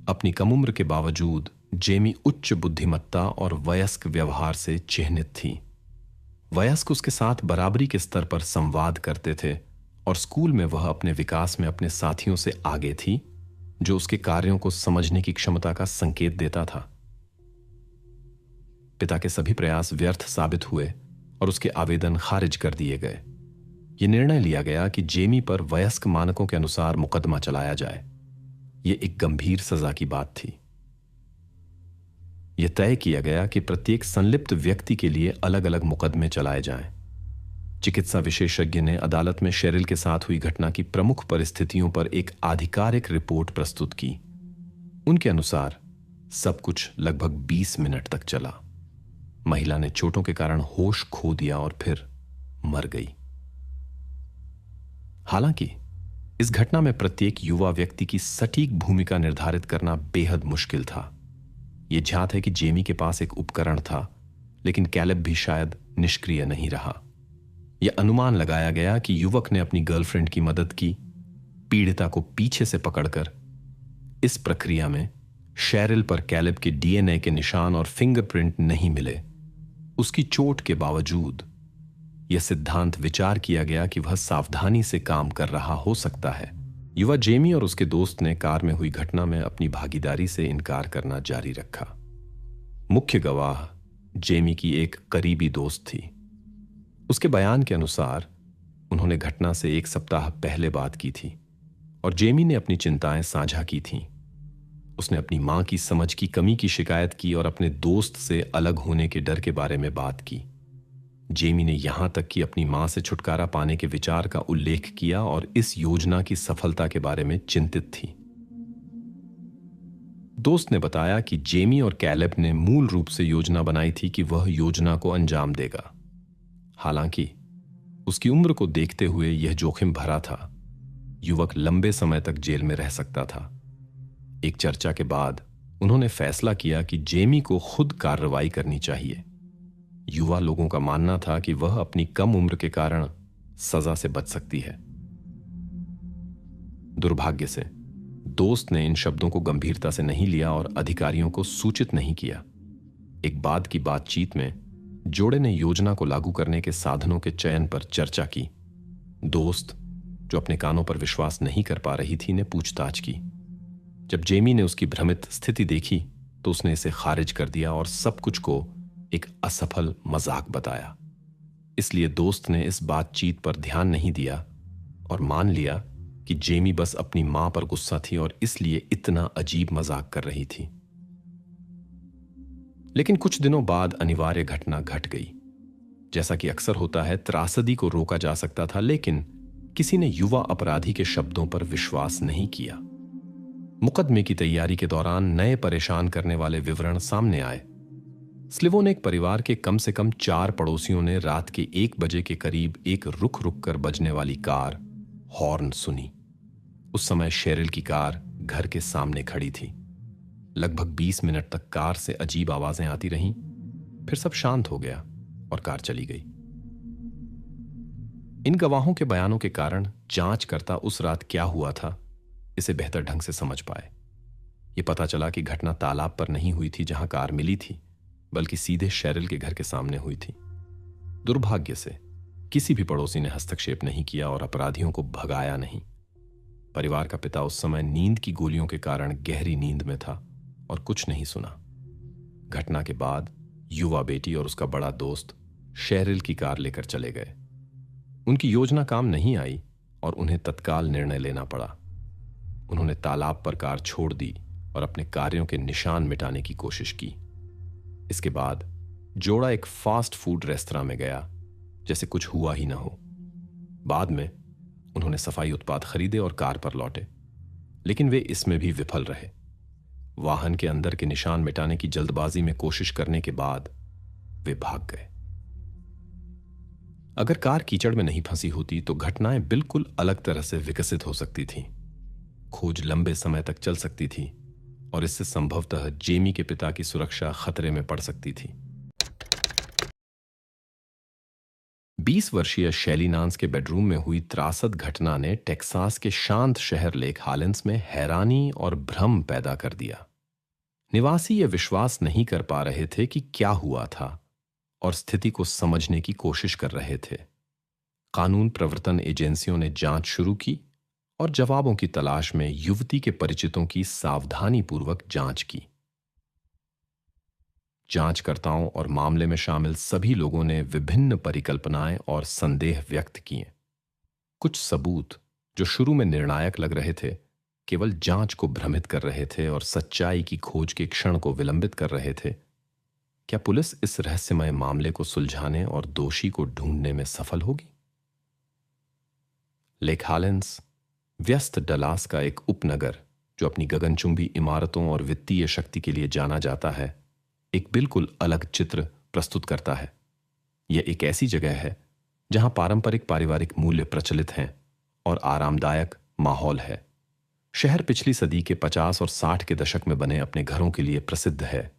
अपनी कम उम्र के बावजूद जेमी उच्च बुद्धिमत्ता और वयस्क व्यवहार से चिह्नित थी। वयस्क उसके साथ बराबरी के स्तर पर संवाद करते थे और स्कूल में वह अपने विकास में अपने साथियों से आगे थी, जो उसके कार्यों को समझने की क्षमता का संकेत देता था। पिता के सभी प्रयास व्यर्थ साबित हुए और उसके आवेदन खारिज कर दिए गए। यह निर्णय लिया गया कि जेमी पर वयस्क मानकों के अनुसार मुकदमा चलाया जाए। यह एक गंभीर सजा की बात थी। यह तय किया गया कि प्रत्येक संलिप्त व्यक्ति के लिए अलग अलग मुकदमे चलाए जाएं। चिकित्सा विशेषज्ञ ने अदालत में शेरिल के साथ हुई घटना की प्रमुख परिस्थितियों पर एक आधिकारिक रिपोर्ट प्रस्तुत की। उनके अनुसार सब कुछ लगभग 20 मिनट तक चला। महिला ने चोटों के कारण होश खो दिया और फिर मर गई। हालांकि इस घटना में प्रत्येक युवा व्यक्ति की सटीक भूमिका निर्धारित करना बेहद मुश्किल था। यह ज्ञात है कि जेमी के पास एक उपकरण था, लेकिन कैलेब भी शायद निष्क्रिय नहीं रहा। यह अनुमान लगाया गया कि युवक ने अपनी गर्लफ्रेंड की मदद की, पीड़िता को पीछे से पकड़कर। इस प्रक्रिया में शेरिल पर कैलेब के डीएनए के निशान और फिंगरप्रिंट नहीं मिले। उसकी चोट के बावजूद यह सिद्धांत विचार किया गया कि वह सावधानी से काम कर रहा हो सकता है। युवा जेमी और उसके दोस्त ने कार में हुई घटना में अपनी भागीदारी से इनकार करना जारी रखा। मुख्य गवाह जेमी की एक करीबी दोस्त थी। उसके बयान के अनुसार उन्होंने घटना से 1 सप्ताह पहले बात की थी और जेमी ने अपनी चिंताएं साझा की थीं। उसने अपनी मां की समझ की कमी की शिकायत की और अपने दोस्त से अलग होने के डर के बारे में बात की। जेमी ने यहां तक कि अपनी मां से छुटकारा पाने के विचार का उल्लेख किया और इस योजना की सफलता के बारे में चिंतित थी। दोस्त ने बताया कि जेमी और कैलेब ने मूल रूप से योजना बनाई थी कि वह योजना को अंजाम देगा। हालांकि उसकी उम्र को देखते हुए यह जोखिम भरा था। युवक लंबे समय तक जेल में रह सकता था। एक चर्चा के बाद उन्होंने फैसला किया कि जेमी को खुद कार्रवाई करनी चाहिए। युवा लोगों का मानना था कि वह अपनी कम उम्र के कारण सजा से बच सकती है। दुर्भाग्य से दोस्त ने इन शब्दों को गंभीरता से नहीं लिया और अधिकारियों को सूचित नहीं किया। एक बाद की बातचीत में जोड़े ने योजना को लागू करने के साधनों के चयन पर चर्चा की। दोस्त, जो अपने कानों पर विश्वास नहीं कर पा रही थी, ने पूछताछ की। जब जेमी ने उसकी भ्रमित स्थिति देखी तो उसने इसे खारिज कर दिया और सब कुछ को एक असफल मजाक बताया। इसलिए दोस्त ने इस बातचीत पर ध्यान नहीं दिया और मान लिया कि जेमी बस अपनी मां पर गुस्सा थी और इसलिए इतना अजीब मजाक कर रही थी। लेकिन कुछ दिनों बाद अनिवार्य घटना घट गई। जैसा कि अक्सर होता है, त्रासदी को रोका जा सकता था, लेकिन किसी ने युवा अपराधी के शब्दों पर विश्वास नहीं किया। मुकदमे की तैयारी के दौरान नए परेशान करने वाले विवरण सामने आए। स्लिवोनेक परिवार के कम से कम 4 पड़ोसियों ने रात के 1 बजे के करीब एक रुक रुक कर बजने वाली कार हॉर्न सुनी। उस समय शेरिल की कार घर के सामने खड़ी थी। लगभग 20 मिनट तक कार से अजीब आवाजें आती रहीं, फिर सब शांत हो गया और कार चली गई। इन गवाहों के बयानों के कारण जांचकर्ता उस रात क्या हुआ था इसे बेहतर ढंग से समझ पाए। यह पता चला कि घटना तालाब पर नहीं हुई थी जहां कार मिली थी, बल्कि सीधे शेरिल के घर के सामने हुई थी। दुर्भाग्य से किसी भी पड़ोसी ने हस्तक्षेप नहीं किया और अपराधियों को भगाया नहीं। परिवार का पिता उस समय नींद की गोलियों के कारण गहरी नींद में था और कुछ नहीं सुना। घटना के बाद युवा बेटी और उसका बड़ा दोस्त शेरिल की कार लेकर चले गए। उनकी योजना काम नहीं आई और उन्हें तत्काल निर्णय लेना पड़ा। उन्होंने तालाब पर कार छोड़ दी और अपने कार्यों के निशान मिटाने की कोशिश की। इसके बाद जोड़ा एक फास्ट फूड रेस्तरां में गया जैसे कुछ हुआ ही ना हो। बाद में उन्होंने सफाई उत्पाद खरीदे और कार पर लौटे, लेकिन वे इसमें भी विफल रहे। वाहन के अंदर के निशान मिटाने की जल्दबाजी में कोशिश करने के बाद वे भाग गए। अगर कार कीचड़ में नहीं फंसी होती तो घटनाएं बिल्कुल अलग तरह से विकसित हो सकती थीं। खोज लंबे समय तक चल सकती थी और इससे संभवतः जेमी के पिता की सुरक्षा खतरे में पड़ सकती थी। 20 वर्षीय शैली नांस के बेडरूम में हुई त्रासद घटना ने टेक्सास के शांत शहर लेक हालेंस में हैरानी और भ्रम पैदा कर दिया। निवासी यह विश्वास नहीं कर पा रहे थे कि क्या हुआ था और स्थिति को समझने की कोशिश कर रहे थे। कानून प्रवर्तन एजेंसियों ने जांच शुरू की और जवाबों की तलाश में युवती के परिचितों की सावधानीपूर्वक जांच की। जांचकर्ताओं और मामले में शामिल सभी लोगों ने विभिन्न परिकल्पनाएं और संदेह व्यक्त किए। कुछ सबूत जो शुरू में निर्णायक लग रहे थे, केवल जांच को भ्रमित कर रहे थे और सच्चाई की खोज के क्षण को विलंबित कर रहे थे। क्या पुलिस इस रहस्यमय मामले को सुलझाने और दोषी को ढूंढने में सफल होगी? लेक हालेंस व्यस्त डलास का एक उपनगर जो अपनी गगनचुंबी इमारतों और वित्तीय शक्ति के लिए जाना जाता है, एक बिल्कुल अलग चित्र प्रस्तुत करता है। यह एक ऐसी जगह है जहां पारंपरिक पारिवारिक मूल्य प्रचलित हैं और आरामदायक माहौल है। शहर पिछली सदी के 50 और 60 के दशक में बने अपने घरों के लिए प्रसिद्ध है।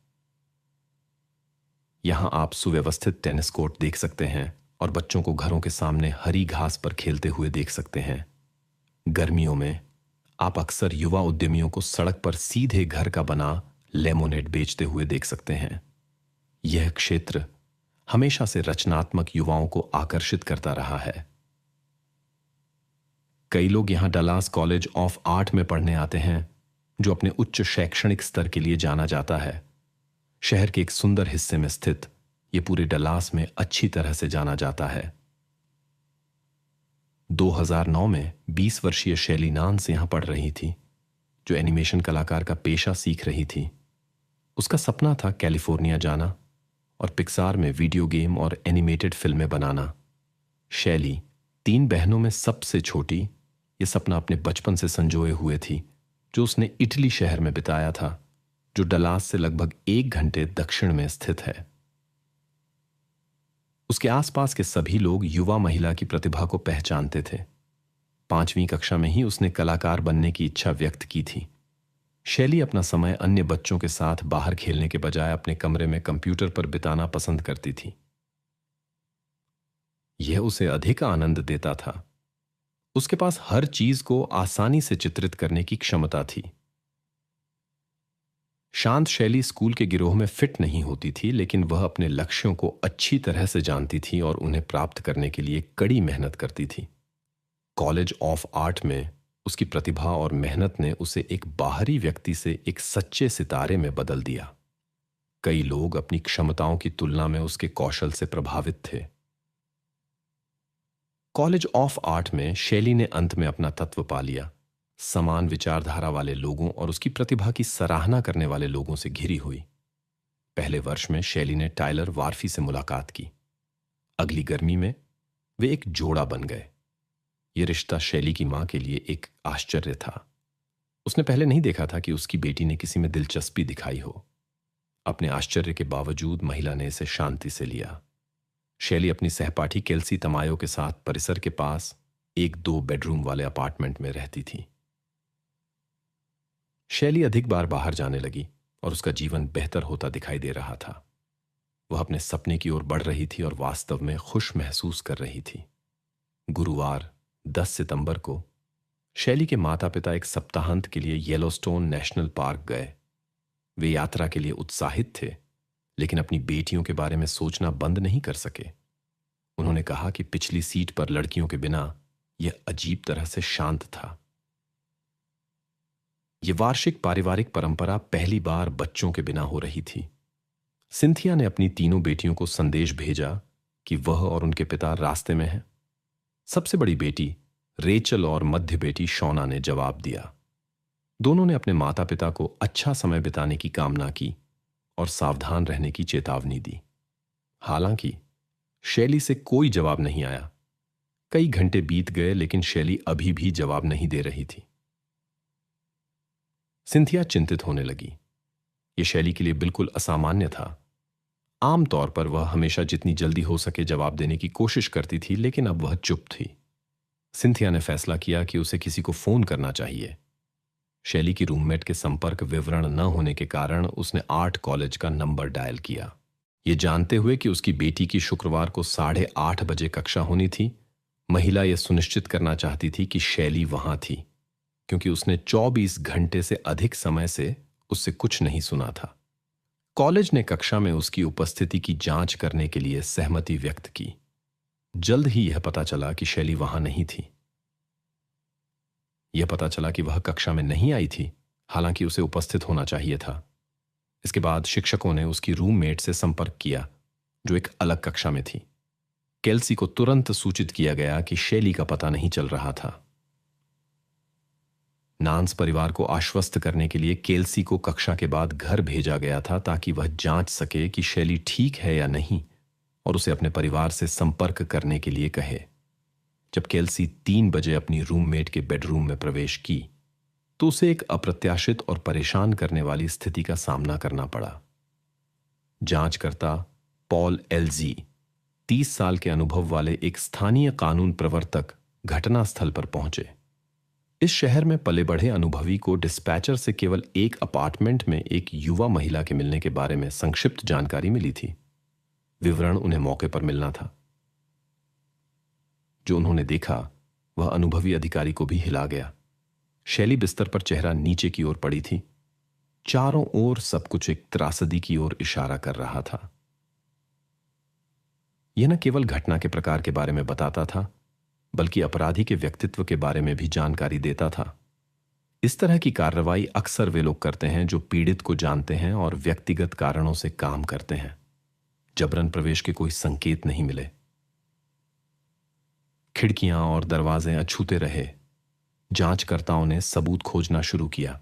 यहां आप सुव्यवस्थित टेनिस कोर्ट देख सकते हैं और बच्चों को घरों के सामने हरी घास पर खेलते हुए देख सकते हैं। गर्मियों में आप अक्सर युवा उद्यमियों को सड़क पर सीधे घर का बना लेमोनेड बेचते हुए देख सकते हैं। यह क्षेत्र हमेशा से रचनात्मक युवाओं को आकर्षित करता रहा है। कई लोग यहां डलास कॉलेज ऑफ आर्ट में पढ़ने आते हैं, जो अपने उच्च शैक्षणिक स्तर के लिए जाना जाता है। शहर के एक सुंदर हिस्से में स्थित यह पूरे डलास में अच्छी तरह से जाना जाता है। 2009 में 20 वर्षीय शैली नांस यहां पढ़ रही थी, जो एनिमेशन कलाकार का पेशा सीख रही थी। उसका सपना था कैलिफोर्निया जाना और पिक्सार में वीडियो गेम और एनिमेटेड फिल्में बनाना। शैली 3 बहनों में सबसे छोटी, यह सपना अपने बचपन से संजोए हुए थी, जो उसने इटली शहर में बिताया था, जो डलास से लगभग 1 घंटे दक्षिण में स्थित है। उसके आसपास के सभी लोग युवा महिला की प्रतिभा को पहचानते थे। 5वीं कक्षा में ही उसने कलाकार बनने की इच्छा व्यक्त की थी। शैली अपना समय अन्य बच्चों के साथ बाहर खेलने के बजाय अपने कमरे में कंप्यूटर पर बिताना पसंद करती थी। यह उसे अधिक आनंद देता था। उसके पास हर चीज को आसानी से चित्रित करने की क्षमता थी। शांत शैली स्कूल के गिरोह में फिट नहीं होती थी, लेकिन वह अपने लक्ष्यों को अच्छी तरह से जानती थी और उन्हें प्राप्त करने के लिए कड़ी मेहनत करती थी। कॉलेज ऑफ आर्ट में उसकी प्रतिभा और मेहनत ने उसे एक बाहरी व्यक्ति से एक सच्चे सितारे में बदल दिया। कई लोग अपनी क्षमताओं की तुलना में उसके कौशल से प्रभावित थे। कॉलेज ऑफ आर्ट में शैली ने अंत में अपना तत्व पा लिया। समान विचारधारा वाले लोगों और उसकी प्रतिभा की सराहना करने वाले लोगों से घिरी हुई। पहले वर्ष में शैली ने टाइलर वार्फी से मुलाकात की। अगली गर्मी में वे एक जोड़ा बन गए। यह रिश्ता शैली की मां के लिए एक आश्चर्य था। उसने पहले नहीं देखा था कि उसकी बेटी ने किसी में दिलचस्पी दिखाई हो। अपने आश्चर्य के बावजूद महिला ने इसे शांति से लिया। शैली अपनी सहपाठी केल्सी तमायो के साथ परिसर के पास एक 2 बेडरूम वाले अपार्टमेंट में रहती थी। शैली अधिक बार बाहर जाने लगी और उसका जीवन बेहतर होता दिखाई दे रहा था। वह अपने सपने की ओर बढ़ रही थी और वास्तव में खुश महसूस कर रही थी। गुरुवार 10 सितंबर को शैली के माता पिता एक सप्ताहांत के लिए येलोस्टोन नेशनल पार्क गए। वे यात्रा के लिए उत्साहित थे, लेकिन अपनी बेटियों के बारे में सोचना बंद नहीं कर सके। उन्होंने कहा कि पिछली सीट पर लड़कियों के बिना यह अजीब तरह से शांत था। यह वार्षिक पारिवारिक परंपरा पहली बार बच्चों के बिना हो रही थी। सिंथिया ने अपनी तीनों बेटियों को संदेश भेजा कि वह और उनके पिता रास्ते में हैं। सबसे बड़ी बेटी रेचल और मध्य बेटी शौना ने जवाब दिया। दोनों ने अपने माता पिता को अच्छा समय बिताने की कामना की और सावधान रहने की चेतावनी दी। हालांकि शैली से कोई जवाब नहीं आया। कई घंटे बीत गए, लेकिन शैली अभी भी जवाब नहीं दे रही थी। सिंथिया चिंतित होने लगी। यह शैली के लिए बिल्कुल असामान्य था। आमतौर पर वह हमेशा जितनी जल्दी हो सके जवाब देने की कोशिश करती थी, लेकिन अब वह चुप थी। सिंथिया ने फैसला किया कि उसे किसी को फोन करना चाहिए। शैली की रूममेट के संपर्क विवरण न होने के कारण उसने आर्ट कॉलेज का नंबर डायल किया। यह जानते हुए कि उसकी बेटी की शुक्रवार को 8:30 बजे कक्षा होनी थी, महिला यह सुनिश्चित करना चाहती थी कि शैली वहां थी, क्योंकि उसने 24 घंटे से अधिक समय से उससे कुछ नहीं सुना था। कॉलेज ने कक्षा में उसकी उपस्थिति की जांच करने के लिए सहमति व्यक्त की। जल्द ही यह पता चला कि शैली वहां नहीं थी। यह पता चला कि वह कक्षा में नहीं आई थी, हालांकि उसे उपस्थित होना चाहिए था। इसके बाद शिक्षकों ने उसकी रूममेट से संपर्क किया, जो एक अलग कक्षा में थी। केल्सी को तुरंत सूचित किया गया कि शैली का पता नहीं चल रहा था। नांस परिवार को आश्वस्त करने के लिए केल्सी को कक्षा के बाद घर भेजा गया था, ताकि वह जांच सके कि शैली ठीक है या नहीं और उसे अपने परिवार से संपर्क करने के लिए कहे। जब केल्सी 3 बजे अपनी रूममेट के बेडरूम में प्रवेश की, तो उसे एक अप्रत्याशित और परेशान करने वाली स्थिति का सामना करना पड़ा। जांचकर्ता पॉल एलजी, 30 साल के अनुभव वाले एक स्थानीय कानून प्रवर्तक, घटनास्थल पर पहुंचे। इस शहर में पले बढ़े अनुभवी को डिस्पैचर से केवल एक अपार्टमेंट में एक युवा महिला के मिलने के बारे में संक्षिप्त जानकारी मिली थी। विवरण उन्हें मौके पर मिलना था। जो उन्होंने देखा वह अनुभवी अधिकारी को भी हिला गया। शैली बिस्तर पर चेहरा नीचे की ओर पड़ी थी। चारों ओर सब कुछ एक त्रासदी की ओर इशारा कर रहा था। यह न केवल घटना के प्रकार के बारे में बताता था, बल्कि अपराधी के व्यक्तित्व के बारे में भी जानकारी देता था। इस तरह की कार्रवाई अक्सर वे लोग करते हैं जो पीड़ित को जानते हैं और व्यक्तिगत कारणों से काम करते हैं। जबरन प्रवेश के कोई संकेत नहीं मिले। खिड़कियां और दरवाजे अछूते रहे। जांचकर्ताओं ने सबूत खोजना शुरू किया।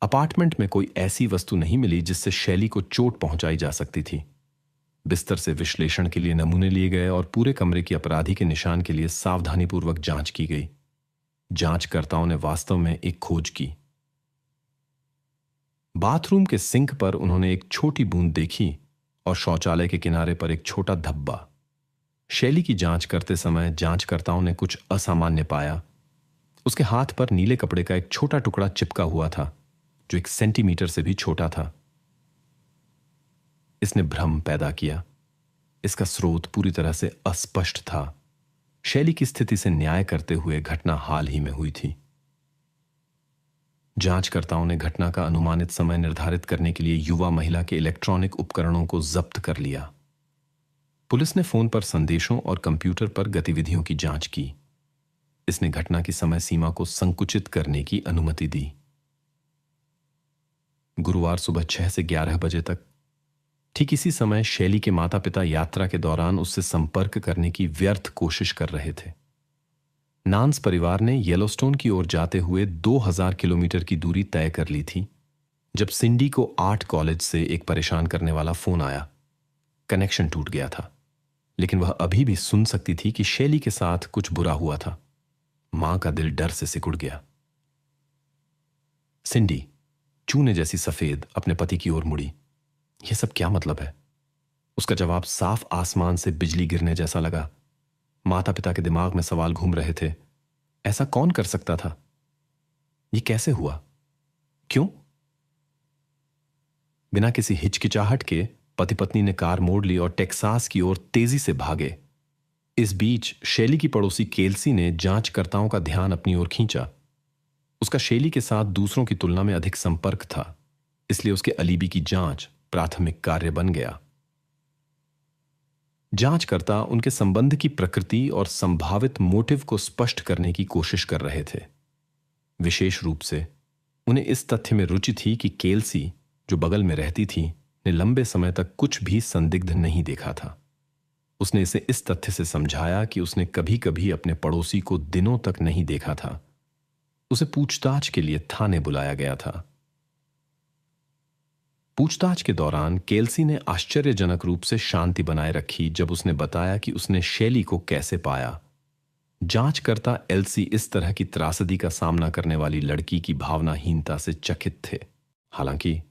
अपार्टमेंट में कोई ऐसी वस्तु नहीं मिली जिससे शैली को चोट पहुंचाई जा सकती थी। बिस्तर से विश्लेषण के लिए नमूने लिए गए और पूरे कमरे की अपराधी के निशान के लिए सावधानीपूर्वक जांच की गई। जांचकर्ताओं ने वास्तव में एक खोज की। बाथरूम के सिंक पर उन्होंने एक छोटी बूंद देखी और शौचालय के किनारे पर एक छोटा धब्बा। शैली की जांच करते समय जांचकर्ताओं ने कुछ असामान्य पाया। उसके हाथ पर नीले कपड़े का एक छोटा टुकड़ा चिपका हुआ था, जो 1 सेंटीमीटर से भी छोटा था। इसने भ्रम पैदा किया। इसका स्रोत पूरी तरह से अस्पष्ट था। शैली की स्थिति से न्याय करते हुए घटना हाल ही में हुई थी। जांचकर्ताओं ने घटना का अनुमानित समय निर्धारित करने के लिए युवा महिला के इलेक्ट्रॉनिक उपकरणों को जब्त कर लिया। पुलिस ने फोन पर संदेशों और कंप्यूटर पर गतिविधियों की जांच की। इसने घटना की समय सीमा को संकुचित करने की अनुमति दी। गुरुवार सुबह 6 से 11 बजे तक, ठीक इसी समय शैली के माता पिता यात्रा के दौरान उससे संपर्क करने की व्यर्थ कोशिश कर रहे थे। नान्स परिवार ने येलोस्टोन की ओर जाते हुए 2000 किलोमीटर की दूरी तय कर ली थी जब सिंडी को आर्ट कॉलेज से एक परेशान करने वाला फोन आया। कनेक्शन टूट गया था, लेकिन वह अभी भी सुन सकती थी कि शैली के साथ कुछ बुरा हुआ था। मां का दिल डर से सिकुड़ गया। सिंडी, चूने जैसी सफेद, अपने पति की ओर मुड़ी। यह सब क्या मतलब है? उसका जवाब साफ आसमान से बिजली गिरने जैसा लगा। माता पिता के दिमाग में सवाल घूम रहे थे। ऐसा कौन कर सकता था? यह कैसे हुआ? क्यों? बिना किसी हिचकिचाहट के पति पत्नी ने कार मोड़ ली और टेक्सास की ओर तेजी से भागे। इस बीच शैली की पड़ोसी केल्सी ने जांचकर्ताओं का ध्यान अपनी ओर खींचा। उसका शैली के साथ दूसरों की तुलना में अधिक संपर्क था, इसलिए उसके अलीबी की जांच प्राथमिक कार्य बन गया। जांचकर्ता उनके संबंध की प्रकृति और संभावित मोटिव को स्पष्ट करने की कोशिश कर रहे थे। विशेष रूप से उन्हें इस तथ्य में रुचि थी कि केल्सी, जो बगल में रहती थी, ने लंबे समय तक कुछ भी संदिग्ध नहीं देखा था। उसने इसे इस तथ्य से समझाया कि उसने कभी कभी अपने पड़ोसी को दिनों तक नहीं देखा था। उसे पूछताछ के लिए थाने बुलाया गया था। पूछताछ के दौरान केल्सी ने आश्चर्यजनक रूप से शांति बनाए रखी जब उसने बताया कि उसने शैली को कैसे पाया। जांचकर्ता एल्सी इस तरह की त्रासदी का सामना करने वाली लड़की की भावनाहीनता से चकित थे। हालांकि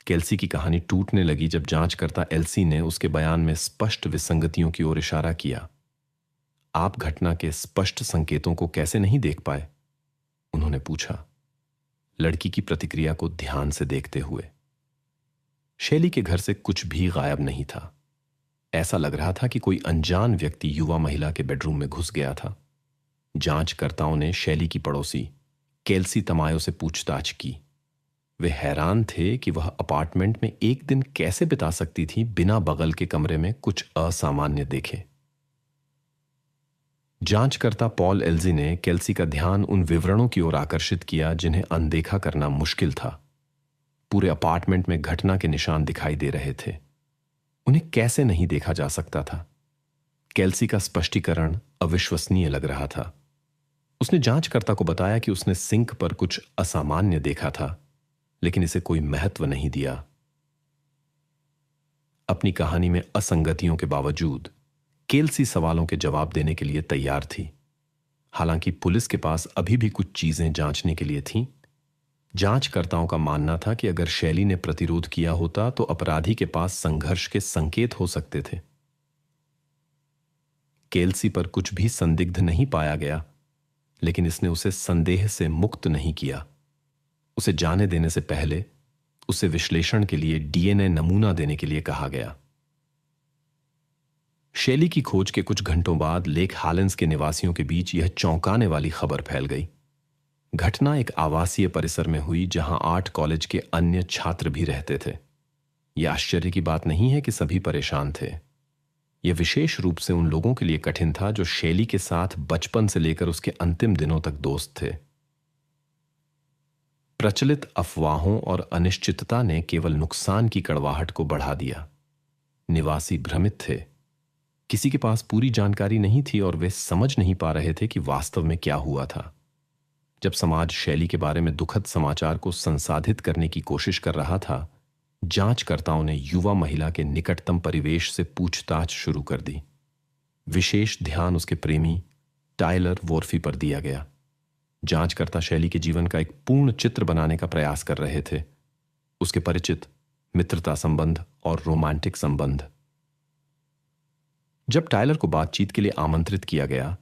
केल्सी की कहानी टूटने लगी जब जांचकर्ता एल्सी ने उसके बयान में स्पष्ट विसंगतियों की ओर इशारा किया। आप घटना के स्पष्ट संकेतों को कैसे नहीं देख पाए? उन्होंने पूछा, लड़की की प्रतिक्रिया को ध्यान से देखते हुए। शैली के घर से कुछ भी गायब नहीं था। ऐसा लग रहा था कि कोई अनजान व्यक्ति युवा महिला के बेडरूम में घुस गया था। जांचकर्ताओं ने शैली की पड़ोसी केल्सी तमायो से पूछताछ की। वे हैरान थे कि वह अपार्टमेंट में एक दिन कैसे बिता सकती थी बिना बगल के कमरे में कुछ असामान्य देखे। जांचकर्ता पॉल एल्जी ने केल्सी का ध्यान उन विवरणों की ओर आकर्षित किया जिन्हें अनदेखा करना मुश्किल था। पूरे अपार्टमेंट में घटना के निशान दिखाई दे रहे थे। उन्हें कैसे नहीं देखा जा सकता था? केल्सी का स्पष्टीकरण अविश्वसनीय लग रहा था। उसने जांचकर्ता को बताया कि उसने सिंक पर कुछ असामान्य देखा था, लेकिन इसे कोई महत्व नहीं दिया। अपनी कहानी में असंगतियों के बावजूद केल्सी सवालों के जवाब देने के लिए तैयार थी। हालांकि पुलिस के पास अभी भी कुछ चीजें जांचने के लिए थीं। जांचकर्ताओं का मानना था कि अगर शैली ने प्रतिरोध किया होता तो अपराधी के पास संघर्ष के संकेत हो सकते थे। केल्सी पर कुछ भी संदिग्ध नहीं पाया गया, लेकिन इसने उसे संदेह से मुक्त नहीं किया। उसे जाने देने से पहले उसे विश्लेषण के लिए डीएनए नमूना देने के लिए कहा गया। शैली की खोज के कुछ घंटों बाद लेक हालेंस के निवासियों के बीच यह चौंकाने वाली खबर फैल गई। घटना एक आवासीय परिसर में हुई जहां आर्ट कॉलेज के अन्य छात्र भी रहते थे। यह आश्चर्य की बात नहीं है कि सभी परेशान थे। यह विशेष रूप से उन लोगों के लिए कठिन था जो शैली के साथ बचपन से लेकर उसके अंतिम दिनों तक दोस्त थे। प्रचलित अफवाहों और अनिश्चितता ने केवल नुकसान की कड़वाहट को बढ़ा दिया। निवासी भ्रमित थे। किसी के पास पूरी जानकारी नहीं थी और वे समझ नहीं पा रहे थे कि वास्तव में क्या हुआ था। जब समाज शैली के बारे में दुखद समाचार को संसाधित करने की कोशिश कर रहा था, जांचकर्ताओं ने युवा महिला के निकटतम परिवेश से पूछताछ शुरू कर दी। विशेष ध्यान उसके प्रेमी टायलर वॉर्फी पर दिया गया। जांचकर्ता शैली के जीवन का एक पूर्ण चित्र बनाने का प्रयास कर रहे थे। उसके परिचित, मित्रता संबंध और रोमांटिक संबंध। जब टायलर को बातचीत के लिए आमंत्रित किया गया,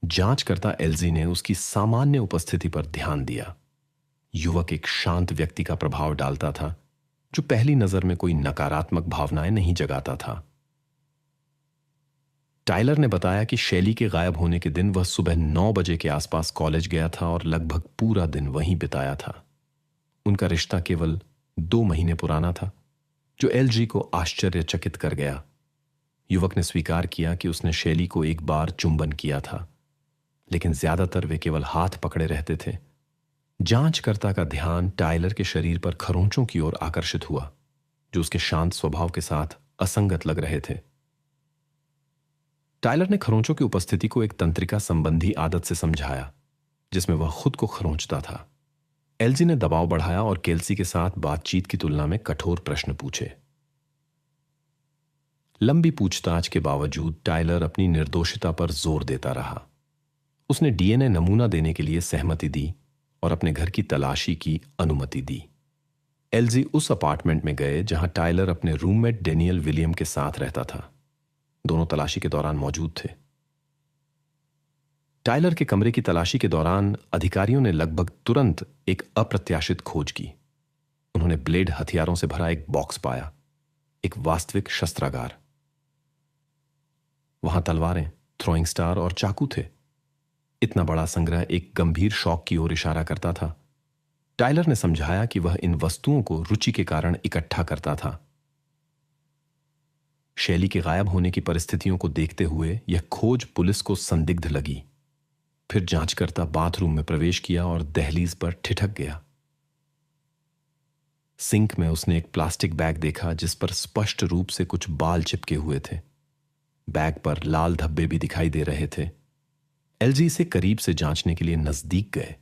जांचकर्ता एल्जी ने उसकी सामान्य उपस्थिति पर ध्यान दिया। युवक एक शांत व्यक्ति का प्रभाव डालता था, जो पहली नजर में कोई नकारात्मक भावनाएं नहीं जगाता था। टाइलर ने बताया कि शैली के गायब होने के दिन वह सुबह 9 बजे के आसपास कॉलेज गया था और लगभग पूरा दिन वहीं बिताया था। उनका रिश्ता केवल 2 महीने पुराना था, जो एलजी को आश्चर्यचकित कर गया। युवक ने स्वीकार किया कि उसने शैली को एक बार चुंबन किया था, लेकिन ज्यादातर वे केवल हाथ पकड़े रहते थे। जांचकर्ता का ध्यान टाइलर के शरीर पर खरोंचों की ओर आकर्षित हुआ, जो उसके शांत स्वभाव के साथ असंगत लग रहे थे। टाइलर ने खरोंचों की उपस्थिति को एक तंत्रिका संबंधी आदत से समझाया, जिसमें वह खुद को खरोंचता था। एलजी ने दबाव बढ़ाया और केल्सी के साथ बातचीत की तुलना में कठोर प्रश्न पूछे। लंबी पूछताछ के बावजूद टाइलर अपनी निर्दोषिता पर जोर देता रहा। उसने डीएनए नमूना देने के लिए सहमति दी और अपने घर की तलाशी की अनुमति दी। एलजी उस अपार्टमेंट में गए जहां टाइलर अपने रूममेट डेनियल विलियम के साथ रहता था। दोनों तलाशी के दौरान मौजूद थे। टाइलर के कमरे की तलाशी के दौरान अधिकारियों ने लगभग तुरंत एक अप्रत्याशित खोज की। उन्होंने ब्लेड हथियारों से भरा एक बॉक्स पाया, एक वास्तविक शस्त्रागार। वहां तलवारें, थ्रोइंग स्टार और चाकू थे। इतना बड़ा संग्रह एक गंभीर शौक की ओर इशारा करता था। टाइलर ने समझाया कि वह इन वस्तुओं को रुचि के कारण इकट्ठा करता था। शैली के गायब होने की परिस्थितियों को देखते हुए यह खोज पुलिस को संदिग्ध लगी। फिर जांचकर्ता बाथरूम में प्रवेश किया और दहलीज पर ठिठक गया। सिंक में उसने एक प्लास्टिक बैग देखा जिस पर स्पष्ट रूप से कुछ बाल चिपके हुए थे। बैग पर लाल धब्बे भी दिखाई दे रहे थे। एलजी इसे करीब से जांचने के लिए नजदीक गए।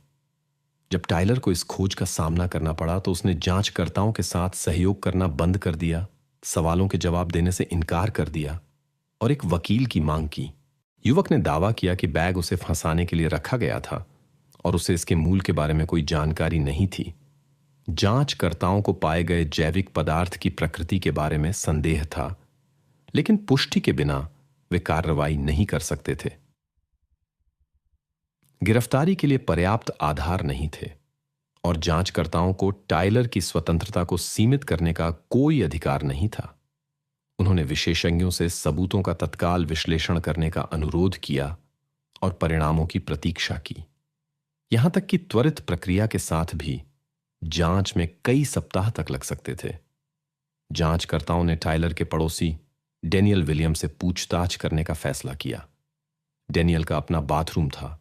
जब टाइलर को इस खोज का सामना करना पड़ा तो उसने जांचकर्ताओं के साथ सहयोग करना बंद कर दिया, सवालों के जवाब देने से इनकार कर दिया और एक वकील की मांग की। युवक ने दावा किया कि बैग उसे फंसाने के लिए रखा गया था और उसे इसके मूल के बारे में कोई जानकारी नहीं थी। जांचकर्ताओं को पाए गए जैविक पदार्थ की प्रकृति के बारे में संदेह था, लेकिन पुष्टि के बिना वे कार्रवाई नहीं कर सकते थे। गिरफ्तारी के लिए पर्याप्त आधार नहीं थे और जांचकर्ताओं को टाइलर की स्वतंत्रता को सीमित करने का कोई अधिकार नहीं था। उन्होंने विशेषज्ञों से सबूतों का तत्काल विश्लेषण करने का अनुरोध किया और परिणामों की प्रतीक्षा की। यहां तक कि त्वरित प्रक्रिया के साथ भी जांच में कई सप्ताह तक लग सकते थे। जांचकर्ताओं ने टाइलर के पड़ोसी डेनियल विलियम से पूछताछ करने का फैसला किया। डेनियल का अपना बाथरूम था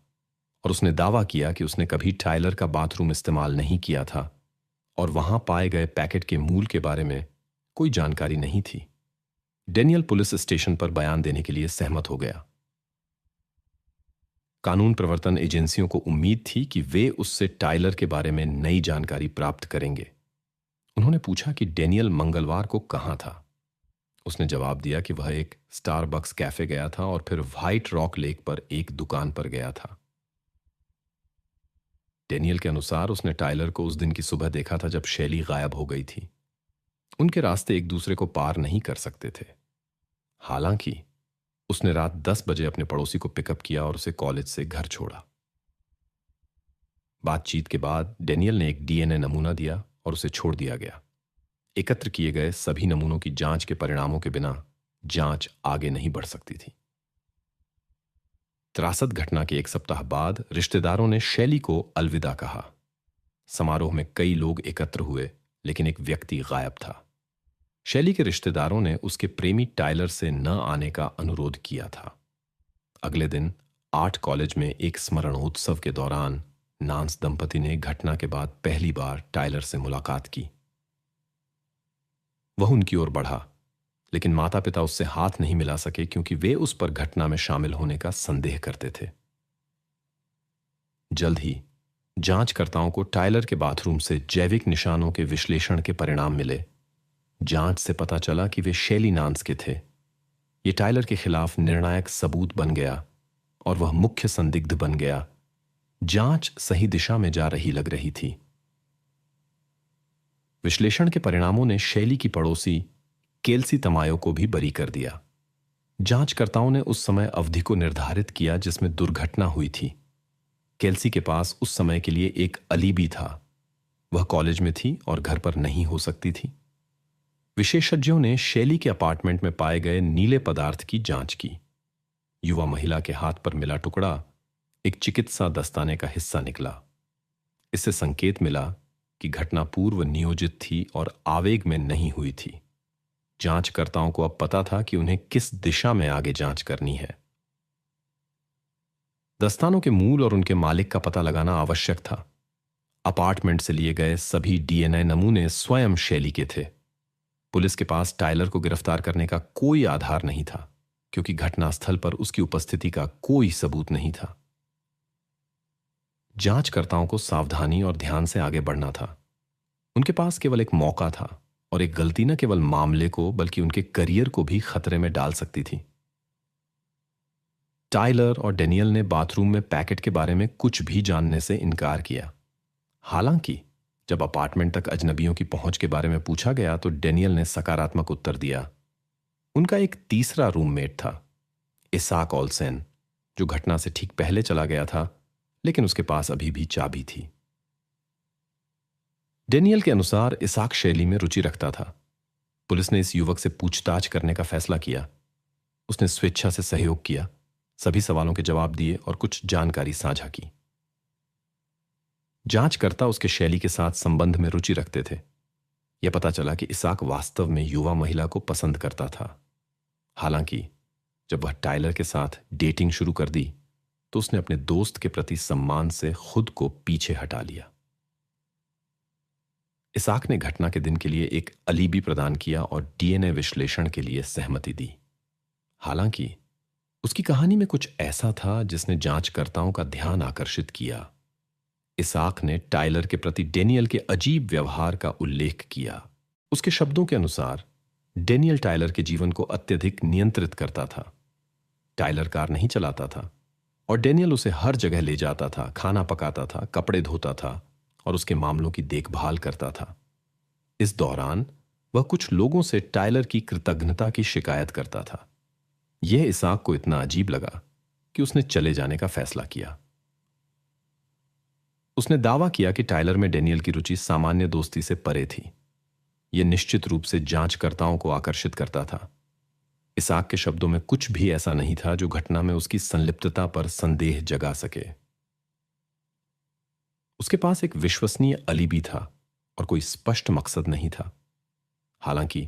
और उसने दावा किया कि उसने कभी टाइलर का बाथरूम इस्तेमाल नहीं किया था और वहां पाए गए पैकेट के मूल के बारे में कोई जानकारी नहीं थी। डेनियल पुलिस स्टेशन पर बयान देने के लिए सहमत हो गया। कानून प्रवर्तन एजेंसियों को उम्मीद थी कि वे उससे टाइलर के बारे में नई जानकारी प्राप्त करेंगे। उन्होंने पूछा कि डेनियल मंगलवार को कहां था। उसने जवाब दिया कि वह एक स्टारबक्स कैफे गया था और फिर व्हाइट रॉक लेक पर एक दुकान पर गया था। डेनियल के अनुसार उसने टाइलर को उस दिन की सुबह देखा था जब शैली गायब हो गई थी। उनके रास्ते एक दूसरे को पार नहीं कर सकते थे। हालांकि उसने रात 10 बजे अपने पड़ोसी को पिकअप किया और उसे कॉलेज से घर छोड़ा। बातचीत के बाद डेनियल ने एक डीएनए नमूना दिया और उसे छोड़ दिया गया। एकत्र किए गए सभी नमूनों की जांच के परिणामों के बिना जांच आगे नहीं बढ़ सकती थी। त्रासद घटना के एक सप्ताह बाद रिश्तेदारों ने शैली को अलविदा कहा। समारोह में कई लोग एकत्र हुए, लेकिन एक व्यक्ति गायब था। शैली के रिश्तेदारों ने उसके प्रेमी टाइलर से न आने का अनुरोध किया था। अगले दिन आर्ट कॉलेज में एक स्मरणोत्सव के दौरान नांस दंपति ने घटना के बाद पहली बार टाइलर से मुलाकात की। वह उनकी ओर बढ़ा, लेकिन माता पिता उससे हाथ नहीं मिला सके क्योंकि वे उस पर घटना में शामिल होने का संदेह करते थे। जल्द ही जांचकर्ताओं को टाइलर के बाथरूम से जैविक निशानों के विश्लेषण के परिणाम मिले। जांच से पता चला कि वे शैली नांस के थे। ये टाइलर के खिलाफ निर्णायक सबूत बन गया और वह मुख्य संदिग्ध बन गया। जांच सही दिशा में जा रही लग रही थी। विश्लेषण के परिणामों ने शैली की पड़ोसी केल्सी तमायो को भी बरी कर दिया। जांचकर्ताओं ने उस समय अवधि को निर्धारित किया जिसमें दुर्घटना हुई थी। केल्सी के पास उस समय के लिए एक अलीबी था। वह कॉलेज में थी और घर पर नहीं हो सकती थी। विशेषज्ञों ने शैली के अपार्टमेंट में पाए गए नीले पदार्थ की जांच की। युवा महिला के हाथ पर मिला टुकड़ा एक चिकित्सा दस्ताने का हिस्सा निकला। इससे संकेत मिला कि घटना पूर्व नियोजित थी और आवेग में नहीं हुई थी। जांचकर्ताओं को अब पता था कि उन्हें किस दिशा में आगे जांच करनी है। दस्तानों के मूल और उनके मालिक का पता लगाना आवश्यक था। अपार्टमेंट से लिए गए सभी डीएनए नमूने स्वयं शैली के थे। पुलिस के पास टाइलर को गिरफ्तार करने का कोई आधार नहीं था, क्योंकि घटनास्थल पर उसकी उपस्थिति का कोई सबूत नहीं था। जांचकर्ताओं को सावधानी और ध्यान से आगे बढ़ना था। उनके पास केवल एक मौका था, और एक गलती न केवल मामले को बल्कि उनके करियर को भी खतरे में डाल सकती थी। टाइलर और डेनियल ने बाथरूम में पैकेट के बारे में कुछ भी जानने से इनकार किया। हालांकि जब अपार्टमेंट तक अजनबियों की पहुंच के बारे में पूछा गया तो डेनियल ने सकारात्मक उत्तर दिया। उनका एक तीसरा रूममेट था, इसाक ओल्सेन, जो घटना से ठीक पहले चला गया था, लेकिन उसके पास अभी भी चाबी थी। डेनियल के अनुसार इसाक शैली में रुचि रखता था। पुलिस ने इस युवक से पूछताछ करने का फैसला किया। उसने स्वेच्छा से सहयोग किया, सभी सवालों के जवाब दिए और कुछ जानकारी साझा की। जांचकर्ता उसके शैली के साथ संबंध में रुचि रखते थे। यह पता चला कि इसाक वास्तव में युवा महिला को पसंद करता था। हालांकि जब वह टाइलर के साथ डेटिंग शुरू कर दी तो उसने अपने दोस्त के प्रति सम्मान से खुद को पीछे हटा लिया। इसाक ने घटना के दिन के लिए एक अलीबी प्रदान किया और डीएनए विश्लेषण के लिए सहमति दी। हालांकि उसकी कहानी में कुछ ऐसा था जिसने जांचकर्ताओं का ध्यान आकर्षित किया। इसाक ने टाइलर के प्रति डेनियल के अजीब व्यवहार का उल्लेख किया। उसके शब्दों के अनुसार डेनियल टाइलर के जीवन को अत्यधिक नियंत्रित करता था। टाइलर कार नहीं चलाता था और डेनियल उसे हर जगह ले जाता था, खाना पकाता था, कपड़े धोता था और उसके मामलों की देखभाल करता था। इस दौरान वह कुछ लोगों से टाइलर की कृतज्ञता की शिकायत करता था। यह इसाक को इतना अजीब लगा कि उसने चले जाने का फैसला किया। उसने दावा किया कि टाइलर में डेनियल की रुचि सामान्य दोस्ती से परे थी। यह निश्चित रूप से जांचकर्ताओं को आकर्षित करता था। इसाक के शब्दों में कुछ भी ऐसा नहीं था जो घटना में उसकी संलिप्तता पर संदेह जगा सके। उसके पास एक विश्वसनीय अलीबी था और कोई स्पष्ट मकसद नहीं था। हालांकि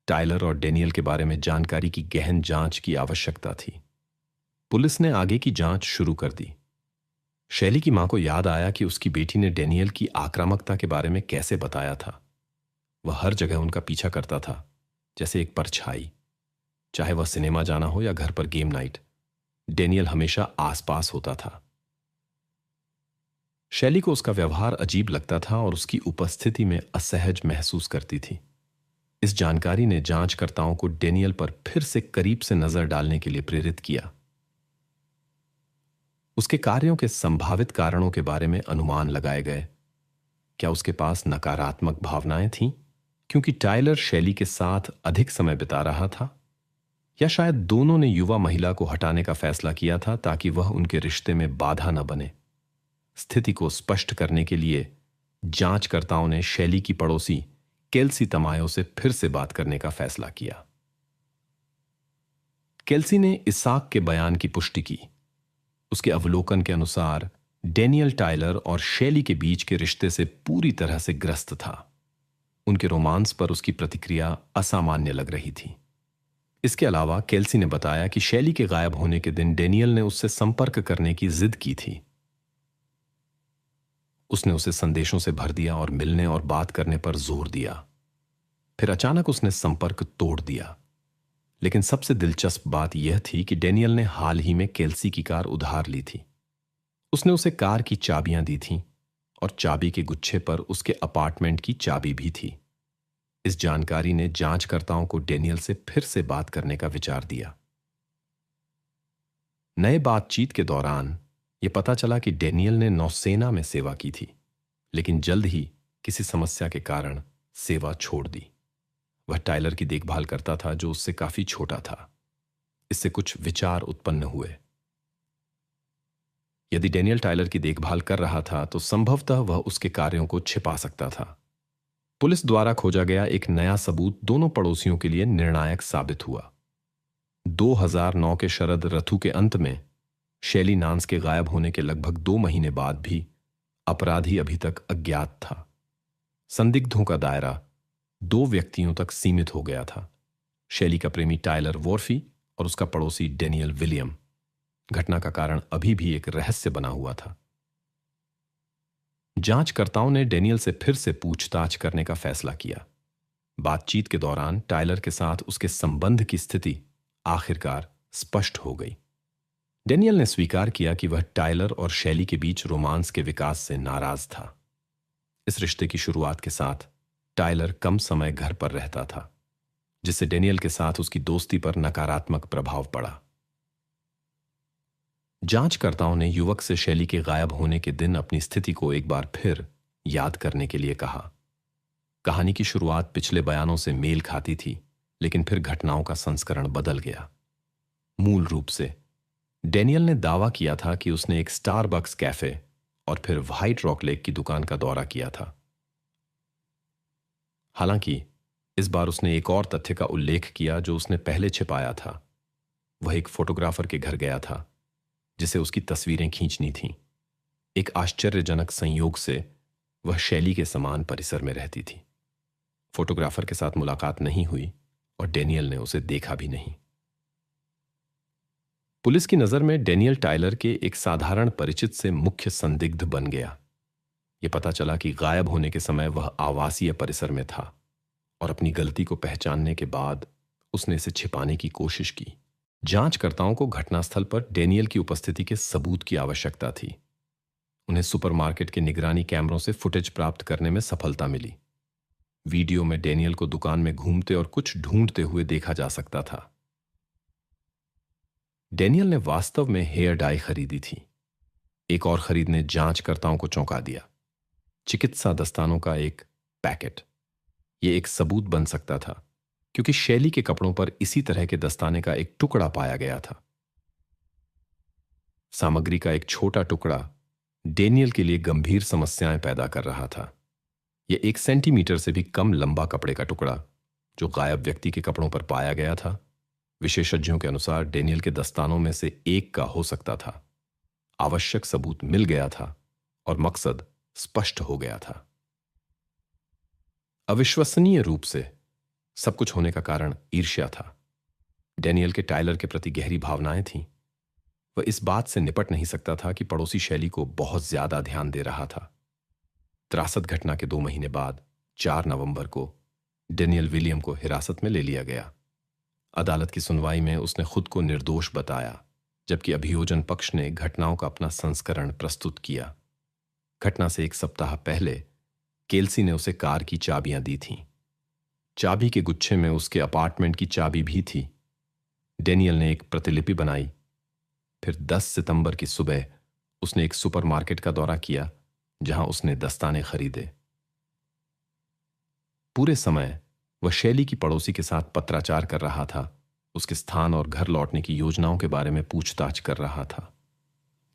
टाइलर और डेनियल के बारे में जानकारी की गहन जांच की आवश्यकता थी। पुलिस ने आगे की जांच शुरू कर दी। शैली की मां को याद आया कि उसकी बेटी ने डेनियल की आक्रामकता के बारे में कैसे बताया था। वह हर जगह उनका पीछा करता था, जैसे एक परछाई। चाहे वह सिनेमा जाना हो या घर पर गेम नाइट, डेनियल हमेशा आसपास होता था। शैली को उसका व्यवहार अजीब लगता था और उसकी उपस्थिति में असहज महसूस करती थी। इस जानकारी ने जांचकर्ताओं को डेनियल पर फिर से करीब से नजर डालने के लिए प्रेरित किया। उसके कार्यों के संभावित कारणों के बारे में अनुमान लगाए गए। क्या उसके पास नकारात्मक भावनाएं थीं क्योंकि टाइलर शैली के साथ अधिक समय बिता रहा था, या शायद दोनों ने युवा महिला को हटाने का फैसला किया था ताकि वह उनके रिश्ते में बाधा न बने। स्थिति को स्पष्ट करने के लिए जांचकर्ताओं ने शैली की पड़ोसी केल्सी तमायो से फिर से बात करने का फैसला किया। केल्सी ने इसाक के बयान की पुष्टि की। उसके अवलोकन के अनुसार डेनियल टाइलर और शैली के बीच के रिश्ते से पूरी तरह से ग्रस्त था। उनके रोमांस पर उसकी प्रतिक्रिया असामान्य लग रही थी। इसके अलावा केल्सी ने बताया कि शैली के गायब होने के दिन डेनियल ने उससे संपर्क करने की जिद की थी। उसने उसे संदेशों से भर दिया और मिलने और बात करने पर जोर दिया। फिर अचानक उसने संपर्क तोड़ दिया। लेकिन सबसे दिलचस्प बात यह थी कि डेनियल ने हाल ही में केल्सी की कार उधार ली थी। उसने उसे कार की चाबियां दी थीं और चाबी के गुच्छे पर उसके अपार्टमेंट की चाबी भी थी। इस जानकारी ने जांचकर्ताओं को डेनियल से फिर से बात करने का विचार दिया। नए बातचीत के दौरान यह पता चला कि डेनियल ने नौसेना में सेवा की थी, लेकिन जल्द ही किसी समस्या के कारण सेवा छोड़ दी। वह टाइलर की देखभाल करता था जो उससे काफी छोटा था। इससे कुछ विचार उत्पन्न हुए। यदि डेनियल टाइलर की देखभाल कर रहा था तो संभवतः वह उसके कार्यों को छिपा सकता था। पुलिस द्वारा खोजा गया एक नया सबूत दोनों पड़ोसियों के लिए निर्णायक साबित हुआ। 2009 के शरद ऋतु के अंत में शैली नांस के गायब होने के लगभग 2 महीने बाद भी अपराधी अभी तक अज्ञात था। संदिग्धों का दायरा 2 व्यक्तियों तक सीमित हो गया था, शैली का प्रेमी टायलर वॉर्फी और उसका पड़ोसी डेनियल विलियम। घटना का कारण अभी भी एक रहस्य बना हुआ था। जांचकर्ताओं ने डेनियल से फिर से पूछताछ करने का फैसला किया। बातचीत के दौरान टायलर के साथ उसके संबंध की स्थिति आखिरकार स्पष्ट हो गई। डेनियल ने स्वीकार किया कि वह टायलर और शैली के बीच रोमांस के विकास से नाराज था। इस रिश्ते की शुरुआत के साथ टायलर कम समय घर पर रहता था, जिससे डेनियल के साथ उसकी दोस्ती पर नकारात्मक प्रभाव पड़ा। जांचकर्ताओं ने युवक से शैली के गायब होने के दिन अपनी स्थिति को एक बार फिर याद करने के लिए कहा। कहानी की शुरुआत पिछले बयानों से मेल खाती थी, लेकिन फिर घटनाओं का संस्करण बदल गया। मूल रूप से डेनियल ने दावा किया था कि उसने एक स्टारबक्स कैफे और फिर व्हाइट रॉक लेक की दुकान का दौरा किया था। हालांकि इस बार उसने एक और तथ्य का उल्लेख किया जो उसने पहले छिपाया था। वह एक फोटोग्राफर के घर गया था जिसे उसकी तस्वीरें खींचनी थीं। एक आश्चर्यजनक संयोग से वह शैली के समान परिसर में रहती थी। फोटोग्राफर के साथ मुलाकात नहीं हुई और डेनियल ने उसे देखा भी नहीं। पुलिस की नजर में डेनियल टायलर के एक साधारण परिचित से मुख्य संदिग्ध बन गया। यह पता चला कि गायब होने के समय वह आवासीय परिसर में था और अपनी गलती को पहचानने के बाद उसने इसे छिपाने की कोशिश की। जांचकर्ताओं को घटनास्थल पर डेनियल की उपस्थिति के सबूत की आवश्यकता थी। उन्हें सुपरमार्केट के निगरानी कैमरों से फुटेज प्राप्त करने में सफलता मिली। वीडियो में डेनियल को दुकान में घूमते और कुछ ढूंढते हुए देखा जा सकता था। डेनियल ने वास्तव में हेयर डाई खरीदी थी। एक और खरीद ने जांचकर्ताओं को चौंका दिया। चिकित्सा दस्तानों का एक पैकेट। यह एक सबूत बन सकता था क्योंकि शैली के कपड़ों पर इसी तरह के दस्ताने का एक टुकड़ा पाया गया था। सामग्री का एक छोटा टुकड़ा डेनियल के लिए गंभीर समस्याएं पैदा कर रहा था। यह 1 सेंटीमीटर से भी कम लंबा कपड़े का टुकड़ा जो गायब व्यक्ति के कपड़ों पर पाया गया था, विशेषज्ञों के अनुसार डेनियल के दस्तानों में से एक का हो सकता था। आवश्यक सबूत मिल गया था और मकसद स्पष्ट हो गया था। अविश्वसनीय रूप से सब कुछ होने का कारण ईर्ष्या था। डेनियल के टायलर के प्रति गहरी भावनाएं थीं। वह इस बात से निपट नहीं सकता था कि पड़ोसी शैली को बहुत ज्यादा ध्यान दे रहा था। त्रासद घटना के 2 महीने बाद 4 नवंबर को डेनियल विलियम को हिरासत में ले लिया गया। अदालत की सुनवाई में उसने खुद को निर्दोष बताया, जबकि अभियोजन पक्ष ने घटनाओं का अपना संस्करण प्रस्तुत किया। घटना से 1 सप्ताह पहले केल्सी ने उसे कार की चाबियां दी थीं। चाबी के गुच्छे में उसके अपार्टमेंट की चाबी भी थी। डेनियल ने एक प्रतिलिपि बनाई। फिर 10 सितंबर की सुबह उसने एक सुपरमार्केट का दौरा किया जहां उसने दस्ताने खरीदे। पूरे समय वह शैली की पड़ोसी के साथ पत्राचार कर रहा था, उसके स्थान और घर लौटने की योजनाओं के बारे में पूछताछ कर रहा था।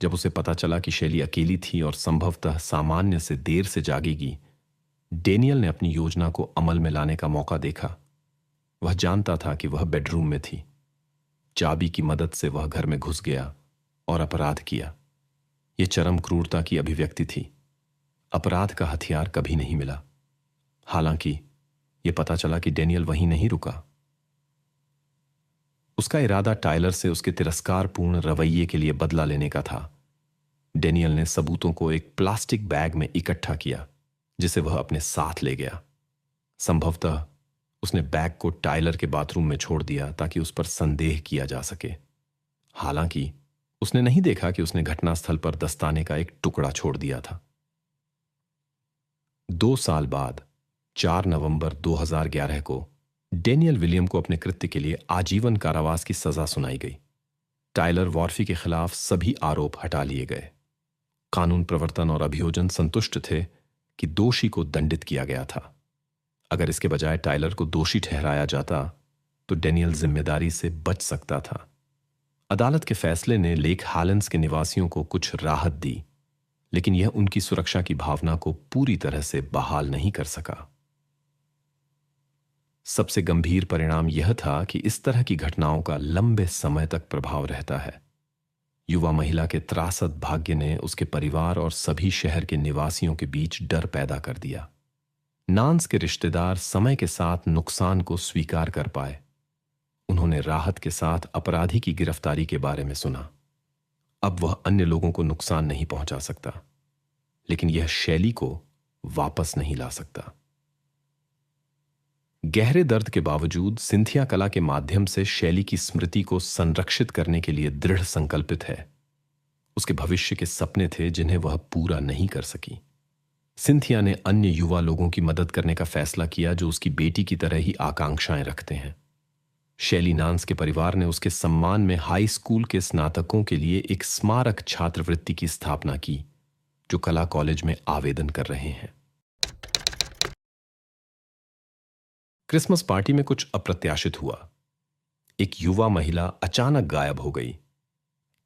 जब उसे पता चला कि शैली अकेली थी और संभवतः सामान्य से देर से जागेगी, डेनियल ने अपनी योजना को अमल में लाने का मौका देखा। वह जानता था कि वह बेडरूम में थी। चाबी की मदद से वह घर में घुस गया और अपराध किया। यह चरम क्रूरता की अभिव्यक्ति थी। अपराध का हथियार कभी नहीं मिला। हालांकि यह पता चला कि डेनियल वहीं नहीं रुका। उसका इरादा टायलर से उसके तिरस्कारपूर्ण रवैये के लिए बदला लेने का था। डेनियल ने सबूतों को एक प्लास्टिक बैग में इकट्ठा किया जिसे वह अपने साथ ले गया। संभवतः उसने बैग को टायलर के बाथरूम में छोड़ दिया ताकि उस पर संदेह किया जा सके। हालांकि उसने नहीं देखा कि उसने घटनास्थल पर दस्ताने का एक टुकड़ा छोड़ दिया था। 2 साल बाद 4 नवंबर 2011 को डेनियल विलियम को अपने कृत्य के लिए आजीवन कारावास की सजा सुनाई गई। टायलर वॉर्फी के खिलाफ सभी आरोप हटा लिए गए। कानून प्रवर्तन और अभियोजन संतुष्ट थे कि दोषी को दंडित किया गया था। अगर इसके बजाय टायलर को दोषी ठहराया जाता तो डेनियल जिम्मेदारी से बच सकता था। अदालत के फैसले ने लेक हाइलैंड्स के निवासियों को कुछ राहत दी, लेकिन यह उनकी सुरक्षा की भावना को पूरी तरह से बहाल नहीं कर सका। सबसे गंभीर परिणाम यह था कि इस तरह की घटनाओं का लंबे समय तक प्रभाव रहता है। युवा महिला के त्रासद भाग्य ने उसके परिवार और सभी शहर के निवासियों के बीच डर पैदा कर दिया। नांस के रिश्तेदार समय के साथ नुकसान को स्वीकार कर पाए। उन्होंने राहत के साथ अपराधी की गिरफ्तारी के बारे में सुना। अब वह अन्य लोगों को नुकसान नहीं पहुंचा सकता, लेकिन यह शैली को वापस नहीं ला सकता। गहरे दर्द के बावजूद सिंथिया कला के माध्यम से शैली की स्मृति को संरक्षित करने के लिए दृढ़ संकल्पित है। उसके भविष्य के सपने थे जिन्हें वह पूरा नहीं कर सकी। सिंथिया ने अन्य युवा लोगों की मदद करने का फैसला किया जो उसकी बेटी की तरह ही आकांक्षाएं रखते हैं। शैली नांस के परिवार ने उसके सम्मान में हाई स्कूल के स्नातकों के लिए एक स्मारक छात्रवृत्ति की स्थापना की, जो कला कॉलेज में आवेदन कर रहे हैं। क्रिसमस पार्टी में कुछ अप्रत्याशित हुआ। एक युवा महिला अचानक गायब हो गई।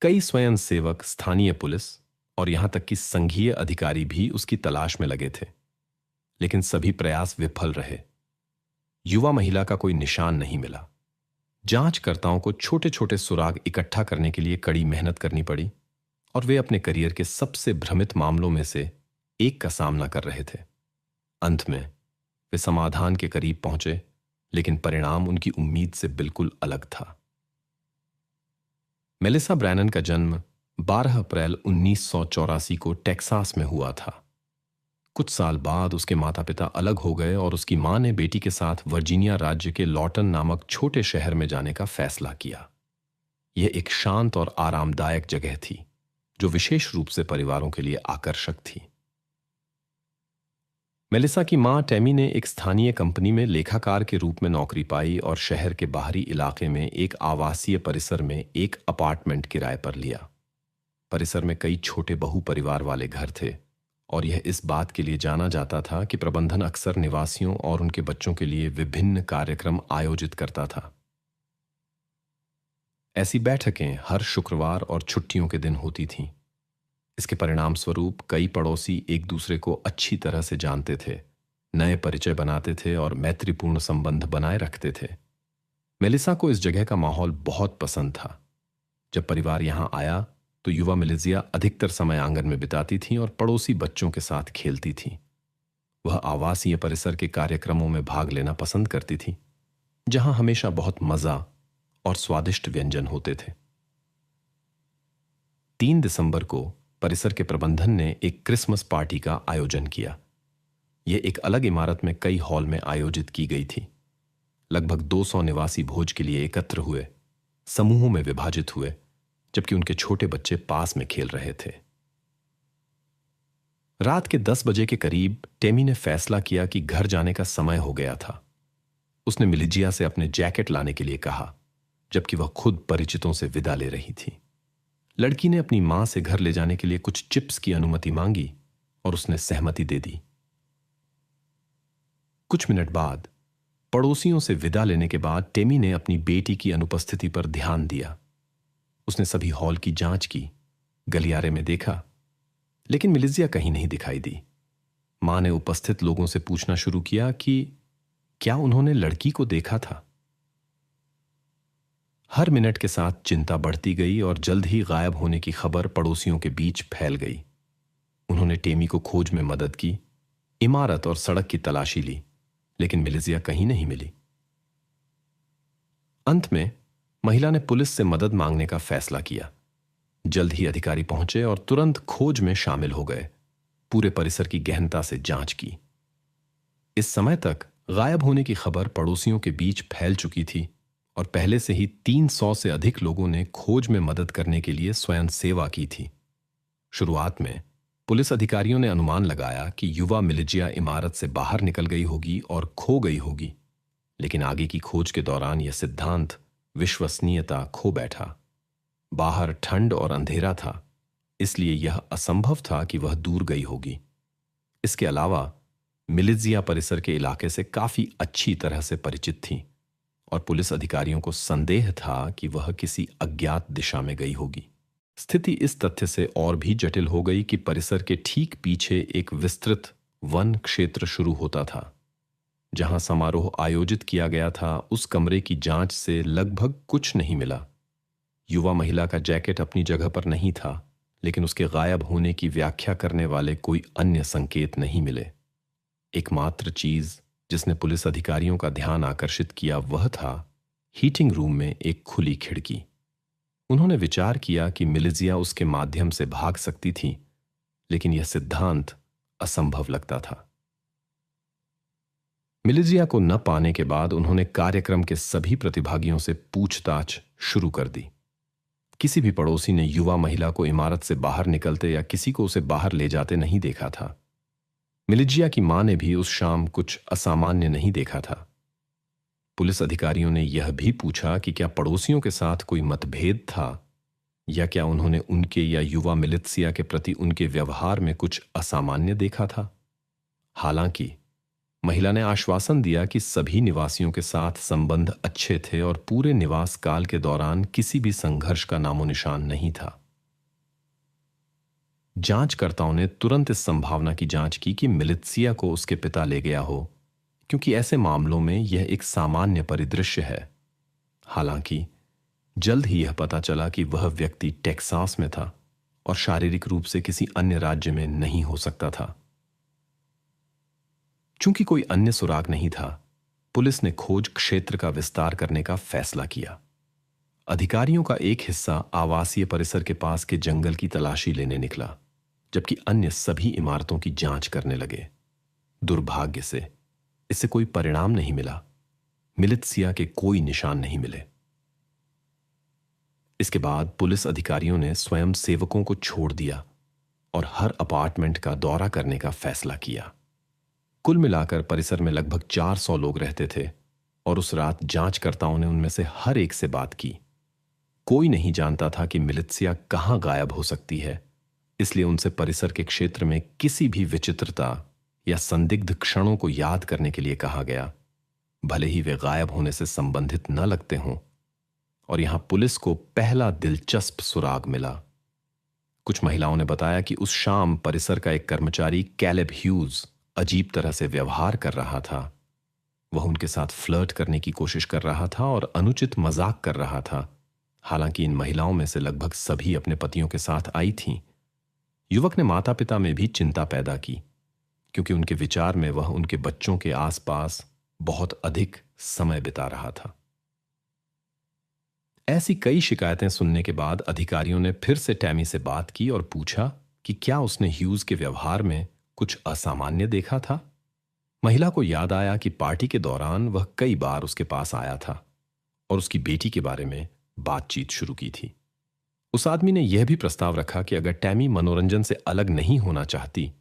कई स्वयंसेवक, स्थानीय पुलिस और यहां तक कि संघीय अधिकारी भी उसकी तलाश में लगे थे, लेकिन सभी प्रयास विफल रहे। युवा महिला का कोई निशान नहीं मिला। जांचकर्ताओं को छोटे छोटे सुराग इकट्ठा करने के लिए कड़ी मेहनत करनी पड़ी और वे अपने करियर के सबसे भ्रमित मामलों में से एक का सामना कर रहे थे। अंत में वे समाधान के करीब पहुंचे, लेकिन परिणाम उनकी उम्मीद से बिल्कुल अलग था। मेलिसा ब्रैनन का जन्म 12 अप्रैल 1984 को टेक्सास में हुआ था। कुछ साल बाद उसके माता पिता अलग हो गए और उसकी मां ने बेटी के साथ वर्जीनिया राज्य के लॉटन नामक छोटे शहर में जाने का फैसला किया। यह एक शांत और आरामदायक जगह थी, जो विशेष रूप से परिवारों के लिए आकर्षक थी। मेलिसा की मां टेमी ने एक स्थानीय कंपनी में लेखाकार के रूप में नौकरी पाई और शहर के बाहरी इलाके में एक आवासीय परिसर में एक अपार्टमेंट किराए पर लिया। परिसर में कई छोटे बहु परिवार वाले घर थे और यह इस बात के लिए जाना जाता था कि प्रबंधन अक्सर निवासियों और उनके बच्चों के लिए विभिन्न कार्यक्रम आयोजित करता था। ऐसी बैठकें हर शुक्रवार और छुट्टियों के दिन होती थीं। इसके परिणाम स्वरूप कई पड़ोसी एक दूसरे को अच्छी तरह से जानते थे, नए परिचय बनाते थे और मैत्रीपूर्ण संबंध बनाए रखते थे। मेलिसा को इस जगह का माहौल बहुत पसंद था। जब परिवार यहां आया तो युवा मेलिजिया अधिकतर समय आंगन में बिताती थी और पड़ोसी बच्चों के साथ खेलती थी। वह आवासीय परिसर के कार्यक्रमों में भाग लेना पसंद करती थी, जहां हमेशा बहुत मजा और स्वादिष्ट व्यंजन होते थे। 3 दिसंबर को परिसर के प्रबंधन ने एक क्रिसमस पार्टी का आयोजन किया। यह एक अलग इमारत में कई हॉल में आयोजित की गई थी। लगभग 200 निवासी भोज के लिए एकत्र हुए, समूहों में विभाजित हुए, जबकि उनके छोटे बच्चे पास में खेल रहे थे। रात के 10 बजे के करीब टेमी ने फैसला किया कि घर जाने का समय हो गया था। उसने मिलिजिया से अपने जैकेट लाने के लिए कहा, जबकि वह खुद परिचितों से विदा ले रही थी। लड़की ने अपनी मां से घर ले जाने के लिए कुछ चिप्स की अनुमति मांगी और उसने सहमति दे दी। कुछ मिनट बाद पड़ोसियों से विदा लेने के बाद टेमी ने अपनी बेटी की अनुपस्थिति पर ध्यान दिया। उसने सभी हॉल की जांच की, गलियारे में देखा, लेकिन मिलिजिया कहीं नहीं दिखाई दी। मां ने उपस्थित लोगों से पूछना शुरू किया कि क्या उन्होंने लड़की को देखा था। हर मिनट के साथ चिंता बढ़ती गई और जल्द ही गायब होने की खबर पड़ोसियों के बीच फैल गई। उन्होंने टेमी को खोज में मदद की, इमारत और सड़क की तलाशी ली, लेकिन मिलिजिया कहीं नहीं मिली। अंत में महिला ने पुलिस से मदद मांगने का फैसला किया। जल्द ही अधिकारी पहुंचे और तुरंत खोज में शामिल हो गए, पूरे परिसर की गहनता से जांच की। इस समय तक गायब होने की खबर पड़ोसियों के बीच फैल चुकी थी और पहले से ही 300 से अधिक लोगों ने खोज में मदद करने के लिए स्वयं सेवा की थी। शुरुआत में पुलिस अधिकारियों ने अनुमान लगाया कि युवा मिलिजिया इमारत से बाहर निकल गई होगी और खो गई होगी, लेकिन आगे की खोज के दौरान यह सिद्धांत विश्वसनीयता खो बैठा। बाहर ठंड और अंधेरा था, इसलिए यह असंभव था कि वह दूर गई होगी। इसके अलावा मिलिजिया परिसर के इलाके से काफी अच्छी तरह से परिचित थी और पुलिस अधिकारियों को संदेह था कि वह किसी अज्ञात दिशा में गई होगी। स्थिति इस तथ्य से और भी जटिल हो गई कि परिसर के ठीक पीछे एक विस्तृत वन क्षेत्र शुरू होता था। जहां समारोह आयोजित किया गया था, उस कमरे की जांच से लगभग कुछ नहीं मिला। युवा महिला का जैकेट अपनी जगह पर नहीं था, लेकिन उसके गायब होने की व्याख्या करने वाले कोई अन्य संकेत नहीं मिले। एकमात्र चीज जिसने पुलिस अधिकारियों का ध्यान आकर्षित किया वह था हीटिंग रूम में एक खुली खिड़की। उन्होंने विचार किया कि मिलिजिया उसके माध्यम से भाग सकती थी, लेकिन यह सिद्धांत असंभव लगता था। मिलिजिया को न पाने के बाद उन्होंने कार्यक्रम के सभी प्रतिभागियों से पूछताछ शुरू कर दी। किसी भी पड़ोसी ने युवा महिला को इमारत से बाहर निकलते या किसी को उसे बाहर ले जाते नहीं देखा था। मिलिजिया की मां ने भी उस शाम कुछ असामान्य नहीं देखा था। पुलिस अधिकारियों ने यह भी पूछा कि क्या पड़ोसियों के साथ कोई मतभेद था, या क्या उन्होंने उनके या युवा मिलित्सिया के प्रति उनके व्यवहार में कुछ असामान्य देखा था। हालांकि महिला ने आश्वासन दिया कि सभी निवासियों के साथ संबंध अच्छे थे और पूरे निवास काल के दौरान किसी भी संघर्ष का नामो निशान नहीं था। जांचकर्ताओं ने तुरंत इस संभावना की जांच की कि मिलित्सिया को उसके पिता ले गया हो, क्योंकि ऐसे मामलों में यह एक सामान्य परिदृश्य है। हालांकि जल्द ही यह पता चला कि वह व्यक्ति टेक्सास में था और शारीरिक रूप से किसी अन्य राज्य में नहीं हो सकता था। चूंकि कोई अन्य सुराग नहीं था, पुलिस ने खोज क्षेत्र का विस्तार करने का फैसला किया। अधिकारियों का एक हिस्सा आवासीय परिसर के पास के जंगल की तलाशी लेने निकला, जबकि अन्य सभी इमारतों की जांच करने लगे। दुर्भाग्य से इससे कोई परिणाम नहीं मिला। मिलित्सिया के कोई निशान नहीं मिले। इसके बाद पुलिस अधिकारियों ने स्वयं सेवकों को छोड़ दिया और हर अपार्टमेंट का दौरा करने का फैसला किया। कुल मिलाकर परिसर में लगभग 400 लोग रहते थे और उस रात जांचकर्ताओं ने उनमें से हर एक से बात की। कोई नहीं जानता था कि मिलित्सिया कहां गायब हो सकती है, इसलिए उनसे परिसर के क्षेत्र में किसी भी विचित्रता या संदिग्ध क्षणों को याद करने के लिए कहा गया, भले ही वे गायब होने से संबंधित न लगते हों। और यहां पुलिस को पहला दिलचस्प सुराग मिला। कुछ महिलाओं ने बताया कि उस शाम परिसर का एक कर्मचारी कैलेब ह्यूज अजीब तरह से व्यवहार कर रहा था। वह उनके साथ फ्लर्ट करने की कोशिश कर रहा था और अनुचित मजाक कर रहा था। हालांकि इन महिलाओं में से लगभग सभी अपने पतियों के साथ आई थीं। युवक ने माता पिता में भी चिंता पैदा की, क्योंकि उनके विचार में वह उनके बच्चों के आसपास बहुत अधिक समय बिता रहा था। ऐसी कई शिकायतें सुनने के बाद अधिकारियों ने फिर से टैमी से बात की और पूछा कि क्या उसने ह्यूज के व्यवहार में कुछ असामान्य देखा था। महिला को याद आया कि पार्टी के दौरान वह कई बार उसके पास आया था और उसकी बेटी के बारे में बातचीत शुरू की थी। उस आदमी ने यह भी प्रस्ताव रखा कि अगर टैमी मनोरंजन से अलग नहीं होना चाहती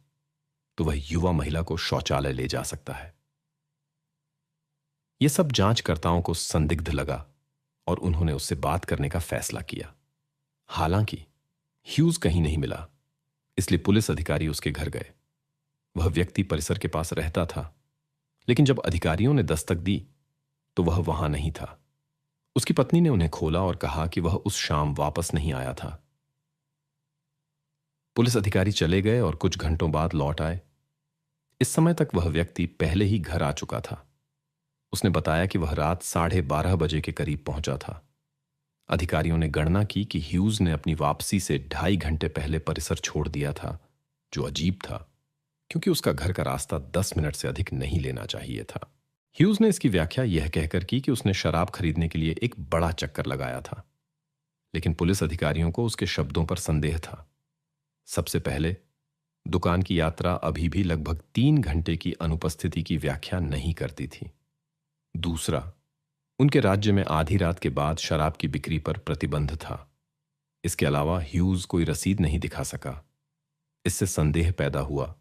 तो वह युवा महिला को शौचालय ले जा सकता है। यह सब जांचकर्ताओं को संदिग्ध लगा और उन्होंने उससे बात करने का फैसला किया। हालांकि ह्यूज कहीं नहीं मिला, इसलिए पुलिस अधिकारी उसके घर गए। वह व्यक्ति परिसर के पास रहता था, लेकिन जब अधिकारियों ने दस्तक दी तो वह वहां नहीं था। उसकी पत्नी ने उन्हें खोला और कहा कि वह उस शाम वापस नहीं आया था। पुलिस अधिकारी चले गए और कुछ घंटों बाद लौट आए। इस समय तक वह व्यक्ति पहले ही घर आ चुका था। उसने बताया कि वह रात 12:30 बजे के करीब पहुंचा था। अधिकारियों ने गणना की कि ह्यूज ने अपनी वापसी से 2.5 घंटे पहले परिसर छोड़ दिया था, जो अजीब था, क्योंकि उसका घर का रास्ता 10 मिनट से अधिक नहीं लेना चाहिए था। ह्यूज ने इसकी व्याख्या यह कहकर की कि उसने शराब खरीदने के लिए एक बड़ा चक्कर लगाया था, लेकिन पुलिस अधिकारियों को उसके शब्दों पर संदेह था। सबसे पहले, दुकान की यात्रा अभी भी लगभग 3 घंटे की अनुपस्थिति की व्याख्या नहीं करती थी। दूसरा, उनके राज्य में आधी रात के बाद शराब की बिक्री पर प्रतिबंध था। इसके अलावा ह्यूज कोई रसीद नहीं दिखा सका। इससे संदेह पैदा हुआ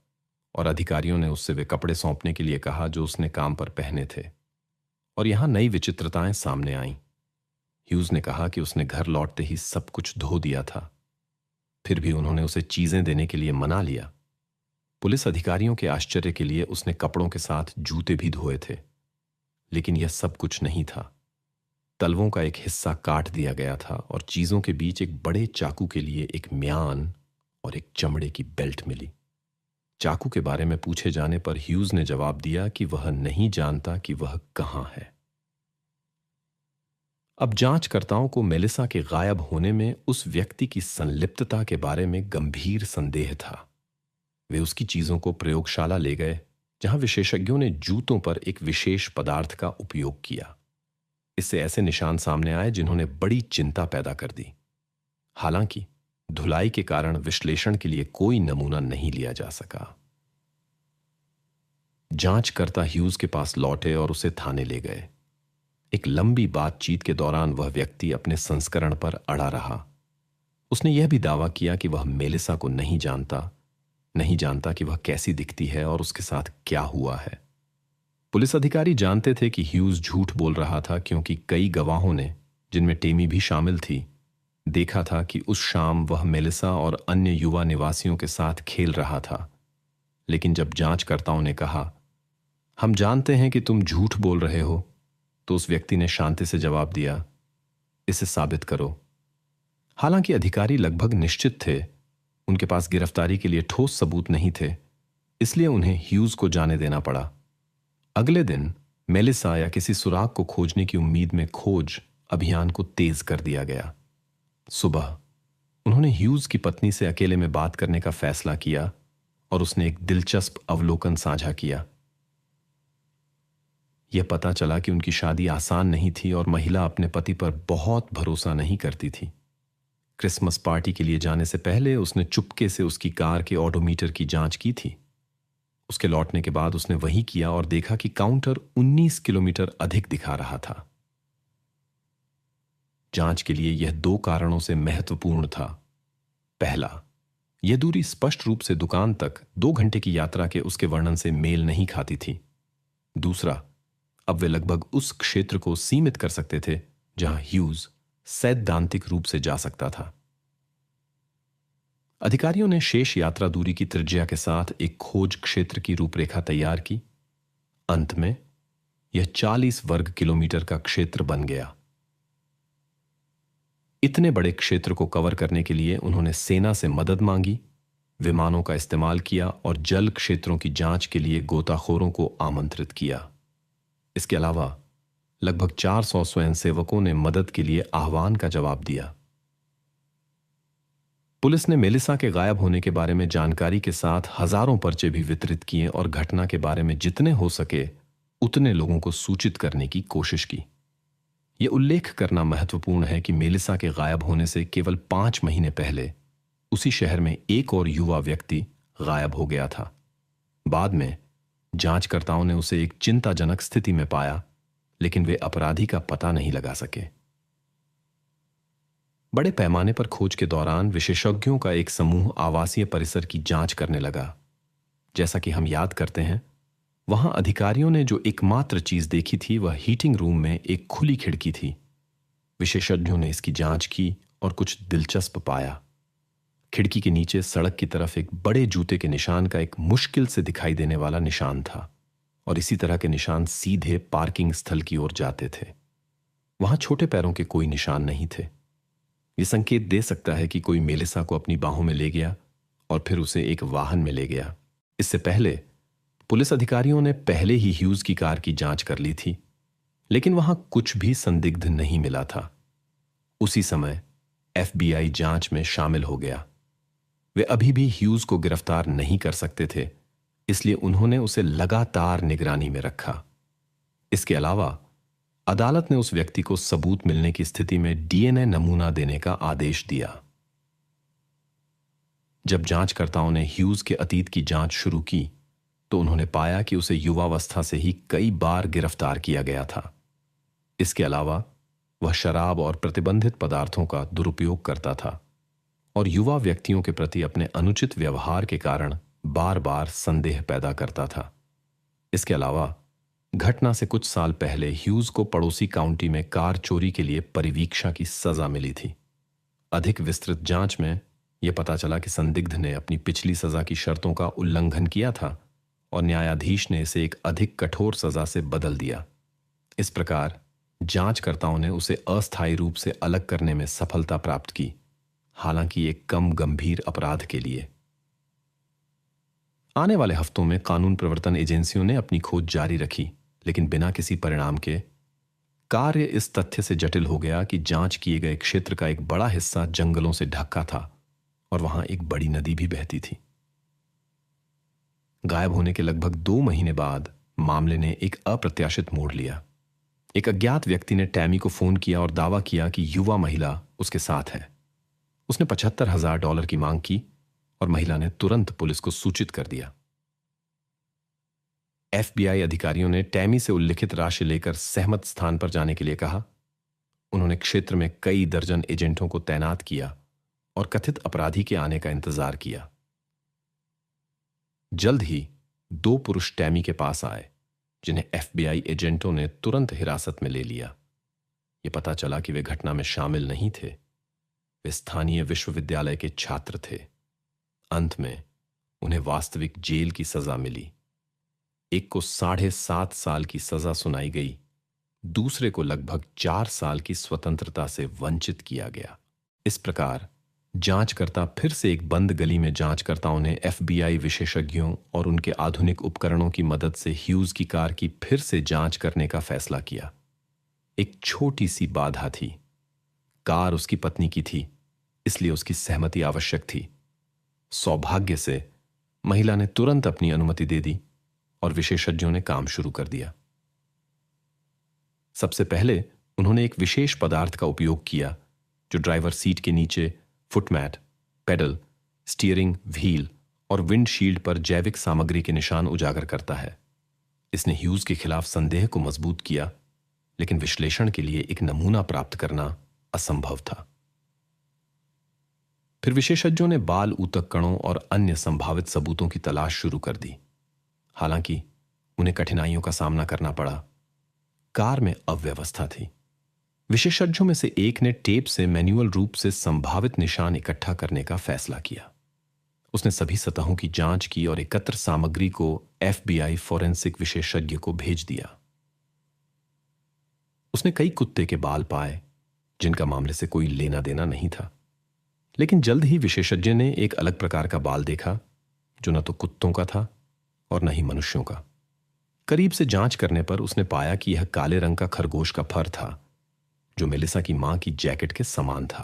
और अधिकारियों ने उससे वे कपड़े सौंपने के लिए कहा जो उसने काम पर पहने थे। और यहां नई विचित्रताएं सामने आईं। ह्यूज ने कहा कि उसने घर लौटते ही सब कुछ धो दिया था। फिर भी उन्होंने उसे चीजें देने के लिए मना लिया। पुलिस अधिकारियों के आश्चर्य के लिए उसने कपड़ों के साथ जूते भी धोए थे, लेकिन यह सब कुछ नहीं था। तलवों का एक हिस्सा काट दिया गया था और चीजों के बीच एक बड़े चाकू के लिए एक म्यान और एक चमड़े की बेल्ट मिली। चाकू के बारे में पूछे जाने पर ह्यूज ने जवाब दिया कि वह नहीं जानता कि वह कहां है। अब जांचकर्ताओं को मेलिसा के गायब होने में उस व्यक्ति की संलिप्तता के बारे में गंभीर संदेह था। वे उसकी चीजों को प्रयोगशाला ले गए, जहां विशेषज्ञों ने जूतों पर एक विशेष पदार्थ का उपयोग किया। इससे ऐसे निशान सामने आए जिन्होंने बड़ी चिंता पैदा कर दी। हालांकि धुलाई के कारण विश्लेषण के लिए कोई नमूना नहीं लिया जा सका। जांचकर्ता ह्यूज के पास लौटे और उसे थाने ले गए। एक लंबी बातचीत के दौरान वह व्यक्ति अपने संस्करण पर अड़ा रहा। उसने यह भी दावा किया कि वह मेलिसा को नहीं जानता कि वह कैसी दिखती है और उसके साथ क्या हुआ है। पुलिस अधिकारी जानते थे कि ह्यूज झूठ बोल रहा था, क्योंकि कई गवाहों ने, जिनमें टेमी भी शामिल थी, देखा था कि उस शाम वह मेलिसा और अन्य युवा निवासियों के साथ खेल रहा था। लेकिन जब जांचकर्ताओं ने कहा, हम जानते हैं कि तुम झूठ बोल रहे हो, तो उस व्यक्ति ने शांति से जवाब दिया, इसे साबित करो। हालांकि अधिकारी लगभग निश्चित थे, उनके पास गिरफ्तारी के लिए ठोस सबूत नहीं थे, इसलिए उन्हें ह्यूज को जाने देना पड़ा। अगले दिन मेलिसा या किसी सुराग को खोजने की उम्मीद में खोज अभियान को तेज कर दिया गया। सुबह उन्होंने ह्यूज की पत्नी से अकेले में बात करने का फैसला किया और उसने एक दिलचस्प अवलोकन साझा किया। यह पता चला कि उनकी शादी आसान नहीं थी और महिला अपने पति पर बहुत भरोसा नहीं करती थी। क्रिसमस पार्टी के लिए जाने से पहले उसने चुपके से उसकी कार के ऑडोमीटर की जांच की थी। उसके लौटने के बाद उसने वही किया और देखा कि काउंटर 19 किलोमीटर अधिक दिखा रहा था। जांच के लिए यह 2 कारणों से महत्वपूर्ण था। पहला, यह दूरी स्पष्ट रूप से दुकान तक 2 घंटे की यात्रा के उसके वर्णन से मेल नहीं खाती थी। दूसरा, अब वे लगभग उस क्षेत्र को सीमित कर सकते थे जहां ह्यूज सैद्धांतिक रूप से जा सकता था। अधिकारियों ने शेष यात्रा दूरी की त्रिज्या के साथ एक खोज क्षेत्र की रूपरेखा तैयार की। अंत में यह 40 वर्ग किलोमीटर का क्षेत्र बन गया। इतने बड़े क्षेत्र को कवर करने के लिए उन्होंने सेना से मदद मांगी, विमानों का इस्तेमाल किया और जल क्षेत्रों की जांच के लिए गोताखोरों को आमंत्रित किया। इसके अलावा लगभग 400 स्वयंसेवकों ने मदद के लिए आह्वान का जवाब दिया। पुलिस ने मेलिसा के गायब होने के बारे में जानकारी के साथ हजारों पर्चे भी वितरित किए और घटना के बारे में जितने हो सके उतने लोगों को सूचित करने की कोशिश की। यह उल्लेख करना महत्वपूर्ण है कि मेलिसा के गायब होने से केवल 5 महीने पहले उसी शहर में एक और युवा व्यक्ति गायब हो गया था। बाद में जांचकर्ताओं ने उसे एक चिंताजनक स्थिति में पाया, लेकिन वे अपराधी का पता नहीं लगा सके। बड़े पैमाने पर खोज के दौरान विशेषज्ञों का एक समूह आवासीय परिसर की जांच करने लगा। जैसा कि हम याद करते हैं, वहां अधिकारियों ने जो एकमात्र चीज देखी थी वह हीटिंग रूम में एक खुली खिड़की थी। विशेषज्ञों ने इसकी जांच की और कुछ दिलचस्प पाया। खिड़की के नीचे सड़क की तरफ एक बड़े जूते के निशान का एक मुश्किल से दिखाई देने वाला निशान था, और इसी तरह के निशान सीधे पार्किंग स्थल की ओर जाते थे। वहां छोटे पैरों के कोई निशान नहीं थे। यह संकेत दे सकता है कि कोई मेलिसा को अपनी बाहों में ले गया और फिर उसे एक वाहन में ले गया। इससे पहले पुलिस अधिकारियों ने पहले ही ह्यूज की कार की जांच कर ली थी, लेकिन वहां कुछ भी संदिग्ध नहीं मिला था। उसी समय FBI जांच में शामिल हो गया। वे अभी भी ह्यूज को गिरफ्तार नहीं कर सकते थे, इसलिए उन्होंने उसे लगातार निगरानी में रखा। इसके अलावा अदालत ने उस व्यक्ति को सबूत मिलने की स्थिति में DNA नमूना देने का आदेश दिया। जब जांचकर्ताओं ने ह्यूज के अतीत की जांच शुरू की, तो उन्होंने पाया कि उसे युवावस्था से ही कई बार गिरफ्तार किया गया था। इसके अलावा वह शराब और प्रतिबंधित पदार्थों का दुरुपयोग करता था और युवा व्यक्तियों के प्रति अपने अनुचित व्यवहार के कारण बार बार संदेह पैदा करता था। इसके अलावा घटना से कुछ साल पहले ह्यूज को पड़ोसी काउंटी में कार चोरी के लिए परिवीक्षा की सजा मिली थी। अधिक विस्तृत जांच में यह पता चला कि संदिग्ध ने अपनी पिछली सजा की शर्तों का उल्लंघन किया था और न्यायाधीश ने इसे एक अधिक कठोर सजा से बदल दिया। इस प्रकार जांचकर्ताओं ने उसे अस्थायी रूप से अलग करने में सफलता प्राप्त की, हालांकि एक कम गंभीर अपराध के लिए। आने वाले हफ्तों में कानून प्रवर्तन एजेंसियों ने अपनी खोज जारी रखी, लेकिन बिना किसी परिणाम के। कार्य इस तथ्य से जटिल हो गया कि जांच किए गए क्षेत्र का एक बड़ा हिस्सा जंगलों से ढका था और वहां एक बड़ी नदी भी बहती थी। गायब होने के लगभग 2 महीने बाद मामले ने एक अप्रत्याशित मोड़ लिया। एक अज्ञात व्यक्ति ने टैमी को फोन किया और दावा किया कि युवा महिला उसके साथ है। उसने $75,000 की मांग की और महिला ने तुरंत पुलिस को सूचित कर दिया। FBI अधिकारियों ने टैमी से उल्लिखित राशि लेकर सहमत स्थान पर जाने के लिए कहा। उन्होंने क्षेत्र में कई दर्जन एजेंटों को तैनात किया और कथित अपराधी के आने का इंतजार किया। जल्द ही 2 पुरुष टैमी के पास आए, जिन्हें FBI एजेंटों ने तुरंत हिरासत में ले लिया। यह पता चला कि वे घटना में शामिल नहीं थे। वे स्थानीय विश्वविद्यालय के छात्र थे। अंत में उन्हें वास्तविक जेल की सजा मिली। एक को 7.5 साल की सजा सुनाई गई, दूसरे को लगभग 4 साल की स्वतंत्रता से वंचित किया गया। इस प्रकार जांचकर्ता फिर से एक बंद गली में जांचकर्ताओं ने FBI विशेषज्ञों और उनके आधुनिक उपकरणों की मदद से ह्यूज की कार की फिर से जांच करने का फैसला किया। एक छोटी सी बाधा थी। कार उसकी पत्नी की थी, इसलिए उसकी सहमति आवश्यक थी। सौभाग्य से महिला ने तुरंत अपनी अनुमति दे दी और विशेषज्ञों ने काम शुरू कर दिया। सबसे पहले उन्होंने एक विशेष पदार्थ का उपयोग किया जो ड्राइवर सीट के नीचे फुटमैट, पेडल, स्टीयरिंग व्हील और विंडशील्ड पर जैविक सामग्री के निशान उजागर करता है। इसने ह्यूज के खिलाफ संदेह को मजबूत किया, लेकिन विश्लेषण के लिए एक नमूना प्राप्त करना असंभव था। फिर विशेषज्ञों ने बाल ऊतक कणों और अन्य संभावित सबूतों की तलाश शुरू कर दी। हालांकि उन्हें कठिनाइयों का सामना करना पड़ा। कार में अव्यवस्था थी। विशेषज्ञों में से एक ने टेप से मैन्युअल रूप से संभावित निशान इकट्ठा करने का फैसला किया। उसने सभी सतहों की जांच की और एकत्र सामग्री को FBI फोरेंसिक विशेषज्ञ को भेज दिया। उसने कई कुत्ते के बाल पाए, जिनका मामले से कोई लेना देना नहीं था। लेकिन जल्द ही विशेषज्ञ ने एक अलग प्रकार का बाल देखा, जो न तो कुत्तों का था और न ही मनुष्यों का। करीब से जांच करने पर उसने पाया कि यह काले रंग का खरगोश का फर था, जो मेलिसा की मां की जैकेट के समान था।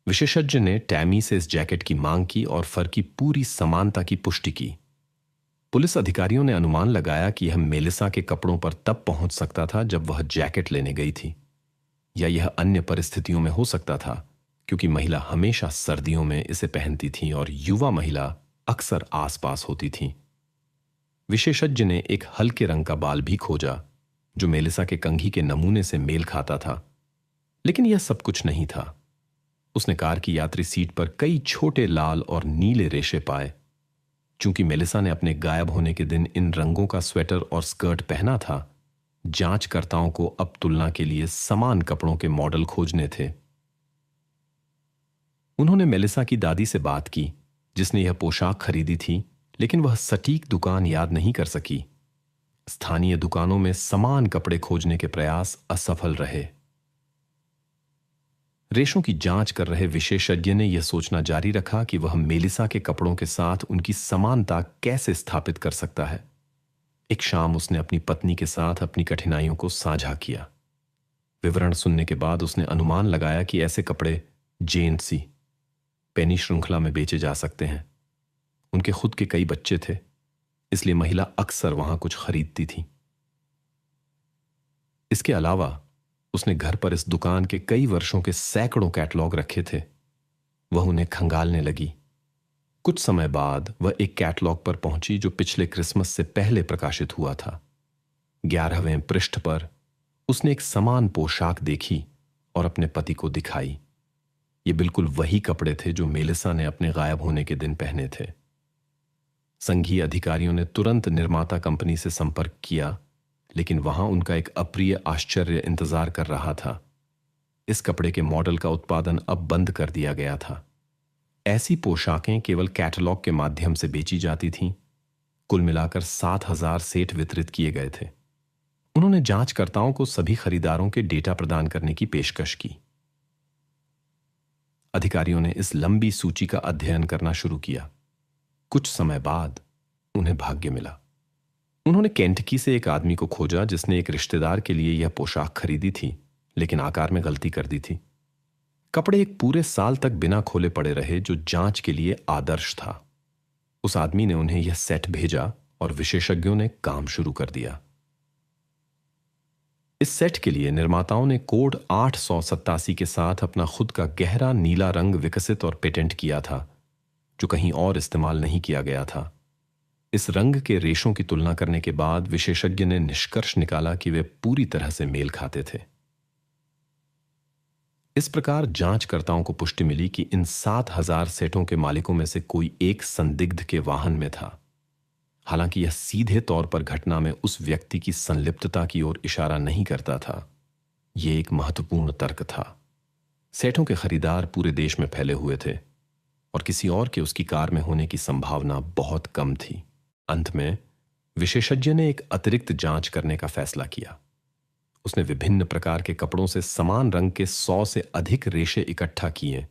विशेषज्ञ ने टैमी से इस जैकेट की मांग की और फर की पूरी समानता की पुष्टि की। पुलिस अधिकारियों ने अनुमान लगाया कि यह मेलिसा के कपड़ों पर तब पहुंच सकता था जब वह जैकेट लेने गई थी, या यह अन्य परिस्थितियों में हो सकता था, क्योंकि महिला हमेशा सर्दियों में इसे पहनती थी और युवा महिला अक्सर आसपास होती थी। विशेषज्ञ ने एक हल्के रंग का बाल भी खोजा, जो मेलिसा के कंघी के नमूने से मेल खाता था, लेकिन यह सब कुछ नहीं था। उसने कार की यात्री सीट पर कई छोटे लाल और नीले रेशे पाए। चूंकि मेलिसा ने अपने गायब होने के दिन इन रंगों का स्वेटर और स्कर्ट पहना था, जांचकर्ताओं को अब तुलना के लिए समान कपड़ों के मॉडल खोजने थे। उन्होंने मेलिसा की दादी से बात की, जिसने यह पोशाक खरीदी थी, लेकिन वह सटीक दुकान याद नहीं कर सकी। स्थानीय दुकानों में समान कपड़े खोजने के प्रयास असफल रहे। रेशों की जांच कर रहे विशेषज्ञ ने यह सोचना जारी रखा कि वह मेलिसा के कपड़ों के साथ उनकी समानता कैसे स्थापित कर सकता है। एक शाम उसने अपनी पत्नी के साथ अपनी कठिनाइयों को साझा किया। विवरण सुनने के बाद उसने अनुमान लगाया कि ऐसे कपड़े जेएनसी पेनी श्रृंखला में बेचे जा सकते हैं। उनके खुद के कई बच्चे थे, इसलिए महिला अक्सर वहां कुछ खरीदती थी। इसके अलावा उसने घर पर इस दुकान के कई वर्षों के सैकड़ों कैटलॉग रखे थे। वह उन्हें खंगालने लगी। कुछ समय बाद वह एक कैटलॉग पर पहुंची जो पिछले क्रिसमस से पहले प्रकाशित हुआ था। 11वें पृष्ठ पर उसने एक समान पोशाक देखी और अपने पति को दिखाई। ये बिल्कुल वही कपड़े थे जो मेलिसा ने अपने गायब होने के दिन पहने थे। संघीय अधिकारियों ने तुरंत निर्माता कंपनी से संपर्क किया, लेकिन वहां उनका एक अप्रिय आश्चर्य इंतजार कर रहा था। इस कपड़े के मॉडल का उत्पादन अब बंद कर दिया गया था। ऐसी पोशाकें केवल कैटलॉग के माध्यम से बेची जाती थीं। कुल मिलाकर 7,000 सेट वितरित किए गए थे। उन्होंने जांचकर्ताओं को सभी खरीदारों के डेटा प्रदान करने की पेशकश की। अधिकारियों ने इस लंबी सूची का अध्ययन करना शुरू किया। कुछ समय बाद उन्हें भाग्य मिला। उन्होंने केंटकी से एक आदमी को खोजा जिसने एक रिश्तेदार के लिए यह पोशाक खरीदी थी, लेकिन आकार में गलती कर दी थी। कपड़े एक पूरे साल तक बिना खोले पड़े रहे, जो जांच के लिए आदर्श था। उस आदमी ने उन्हें यह सेट भेजा और विशेषज्ञों ने काम शुरू कर दिया। इस सेट के लिए निर्माताओं ने कोड 887 के साथ अपना खुद का गहरा नीला रंग विकसित और पेटेंट किया था, जो कहीं और इस्तेमाल नहीं किया गया था। इस रंग के रेशों की तुलना करने के बाद विशेषज्ञ ने निष्कर्ष निकाला कि वे पूरी तरह से मेल खाते थे। इस प्रकार जांचकर्ताओं को पुष्टि मिली कि इन 7000 सेटों के मालिकों में से कोई एक संदिग्ध के वाहन में था। हालांकि यह सीधे तौर पर घटना में उस व्यक्ति की संलिप्तता की ओर इशारा नहीं करता था, यह एक महत्वपूर्ण तर्क था। सेटों के खरीदार पूरे देश में फैले हुए थे और किसी और के उसकी कार में होने की संभावना बहुत कम थी। अंत में विशेषज्ञ ने एक अतिरिक्त जांच करने का फैसला किया। उसने विभिन्न प्रकार के कपड़ों से समान रंग के 100 से अधिक रेशे इकट्ठा किए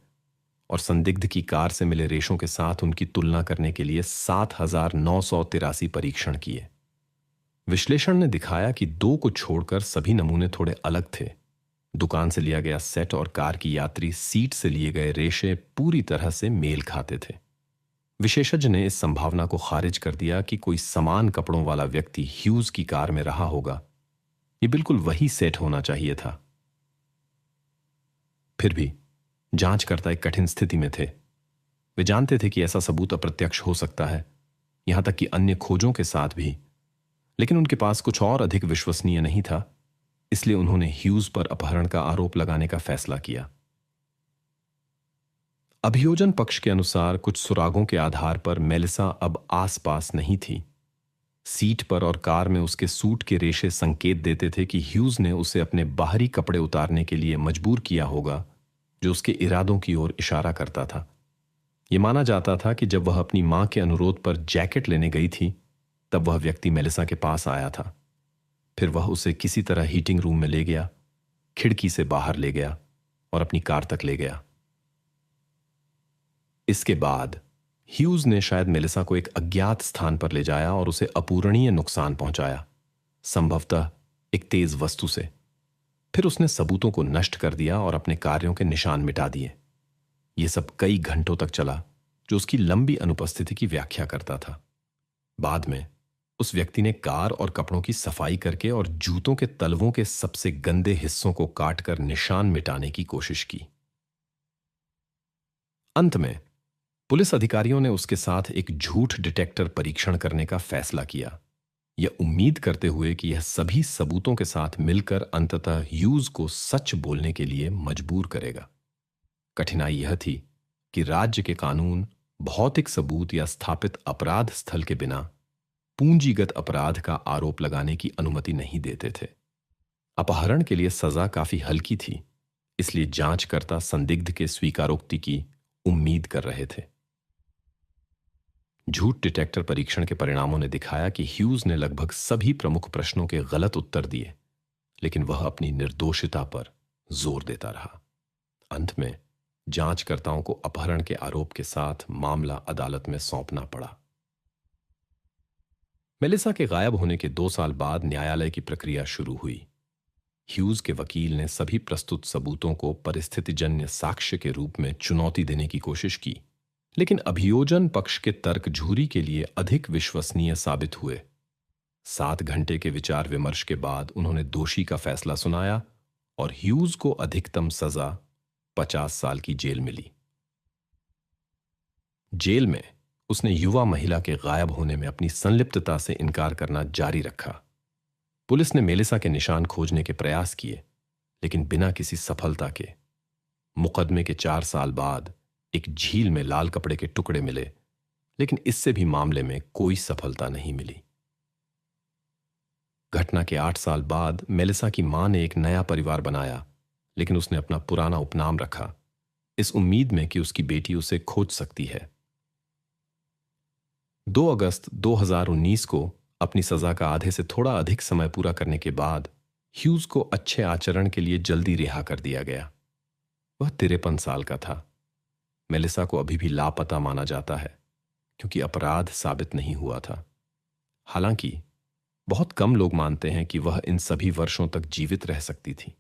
और संदिग्ध की कार से मिले रेशों के साथ उनकी तुलना करने के लिए 7983 परीक्षण किए। विश्लेषण ने दिखाया कि 2 को छोड़कर सभी नमूने थोड़े अलग थे। दुकान से लिया गया सेट और कार की यात्री सीट से लिए गए रेशे पूरी तरह से मेल खाते थे। विशेषज्ञ ने इस संभावना को खारिज कर दिया कि कोई समान कपड़ों वाला व्यक्ति ह्यूज की कार में रहा होगा। यह बिल्कुल वही सेट होना चाहिए था। फिर भी जांचकर्ता एक कठिन स्थिति में थे। वे जानते थे कि ऐसा सबूत अप्रत्यक्ष हो सकता है, यहां तक कि अन्य खोजों के साथ भी, लेकिन उनके पास कुछ और अधिक विश्वसनीय नहीं था। इसलिए उन्होंने ह्यूज पर अपहरण का आरोप लगाने का फैसला किया। अभियोजन पक्ष के अनुसार कुछ सुरागों के आधार पर मेलिसा अब आसपास नहीं थी। सीट पर और कार में उसके सूट के रेशे संकेत देते थे कि ह्यूज ने उसे अपने बाहरी कपड़े उतारने के लिए मजबूर किया होगा, जो उसके इरादों की ओर इशारा करता था। यह माना जाता था कि जब वह अपनी मां के अनुरोध पर जैकेट लेने गई थी, तब वह व्यक्ति मेलिसा के पास आया था। फिर वह उसे किसी तरह हीटिंग रूम में ले गया, खिड़की से बाहर ले गया और अपनी कार तक ले गया। इसके बाद ह्यूज ने शायद मेलिसा को एक अज्ञात स्थान पर ले जाया और उसे अपूरणीय नुकसान पहुंचाया, संभवतः एक तेज वस्तु से। फिर उसने सबूतों को नष्ट कर दिया और अपने कार्यों के निशान मिटा दिए। यह सब कई घंटों तक चला, जो उसकी लंबी अनुपस्थिति की व्याख्या करता था। बाद में उस व्यक्ति ने कार और कपड़ों की सफाई करके और जूतों के तलवों के सबसे गंदे हिस्सों को काटकर निशान मिटाने की कोशिश की। अंत में पुलिस अधिकारियों ने उसके साथ एक झूठ डिटेक्टर परीक्षण करने का फैसला किया, यह उम्मीद करते हुए कि यह सभी सबूतों के साथ मिलकर अंततः ह्यूज को सच बोलने के लिए मजबूर करेगा। कठिनाई यह थी कि राज्य के कानून भौतिक सबूत या स्थापित अपराध स्थल के बिना पूंजीगत अपराध का आरोप लगाने की अनुमति नहीं देते थे। अपहरण के लिए सजा काफी हल्की थी, इसलिए जांचकर्ता संदिग्ध के स्वीकारोक्ति की उम्मीद कर रहे थे। झूठ डिटेक्टर परीक्षण के परिणामों ने दिखाया कि ह्यूज ने लगभग सभी प्रमुख प्रश्नों के गलत उत्तर दिए, लेकिन वह अपनी निर्दोषिता पर जोर देता रहा। अंत में जांचकर्ताओं को अपहरण के आरोप के साथ मामला अदालत में सौंपना पड़ा। मेलिसा के गायब होने के 2 साल बाद न्यायालय की प्रक्रिया शुरू हुई। ह्यूज के वकील ने सभी प्रस्तुत सबूतों को परिस्थितिजन्य साक्ष्य के रूप में चुनौती देने की कोशिश की, लेकिन अभियोजन पक्ष के तर्क झूरी के लिए अधिक विश्वसनीय साबित हुए। 7 घंटे के विचार विमर्श के बाद उन्होंने दोषी का फैसला सुनाया और ह्यूज को अधिकतम सजा 50 साल की जेल मिली। जेल में उसने युवा महिला के गायब होने में अपनी संलिप्तता से इनकार करना जारी रखा। पुलिस ने मेलिसा के निशान खोजने के प्रयास किए, लेकिन बिना किसी सफलता के। मुकदमे के 4 साल बाद एक झील में लाल कपड़े के टुकड़े मिले, लेकिन इससे भी मामले में कोई सफलता नहीं मिली। घटना के 8 साल बाद मेलिसा की मां ने एक नया परिवार बनाया, लेकिन उसने अपना पुराना उपनाम रखा, इस उम्मीद में कि उसकी बेटी उसे खोज सकती है। 2 अगस्त 2019 को अपनी सजा का आधे से थोड़ा अधिक समय पूरा करने के बाद ह्यूज को अच्छे आचरण के लिए जल्दी रिहा कर दिया गया। वह 53 साल का था। मेलिसा को अभी भी लापता माना जाता है, क्योंकि अपराध साबित नहीं हुआ था। हालांकि बहुत कम लोग मानते हैं कि वह इन सभी वर्षों तक जीवित रह सकती थी।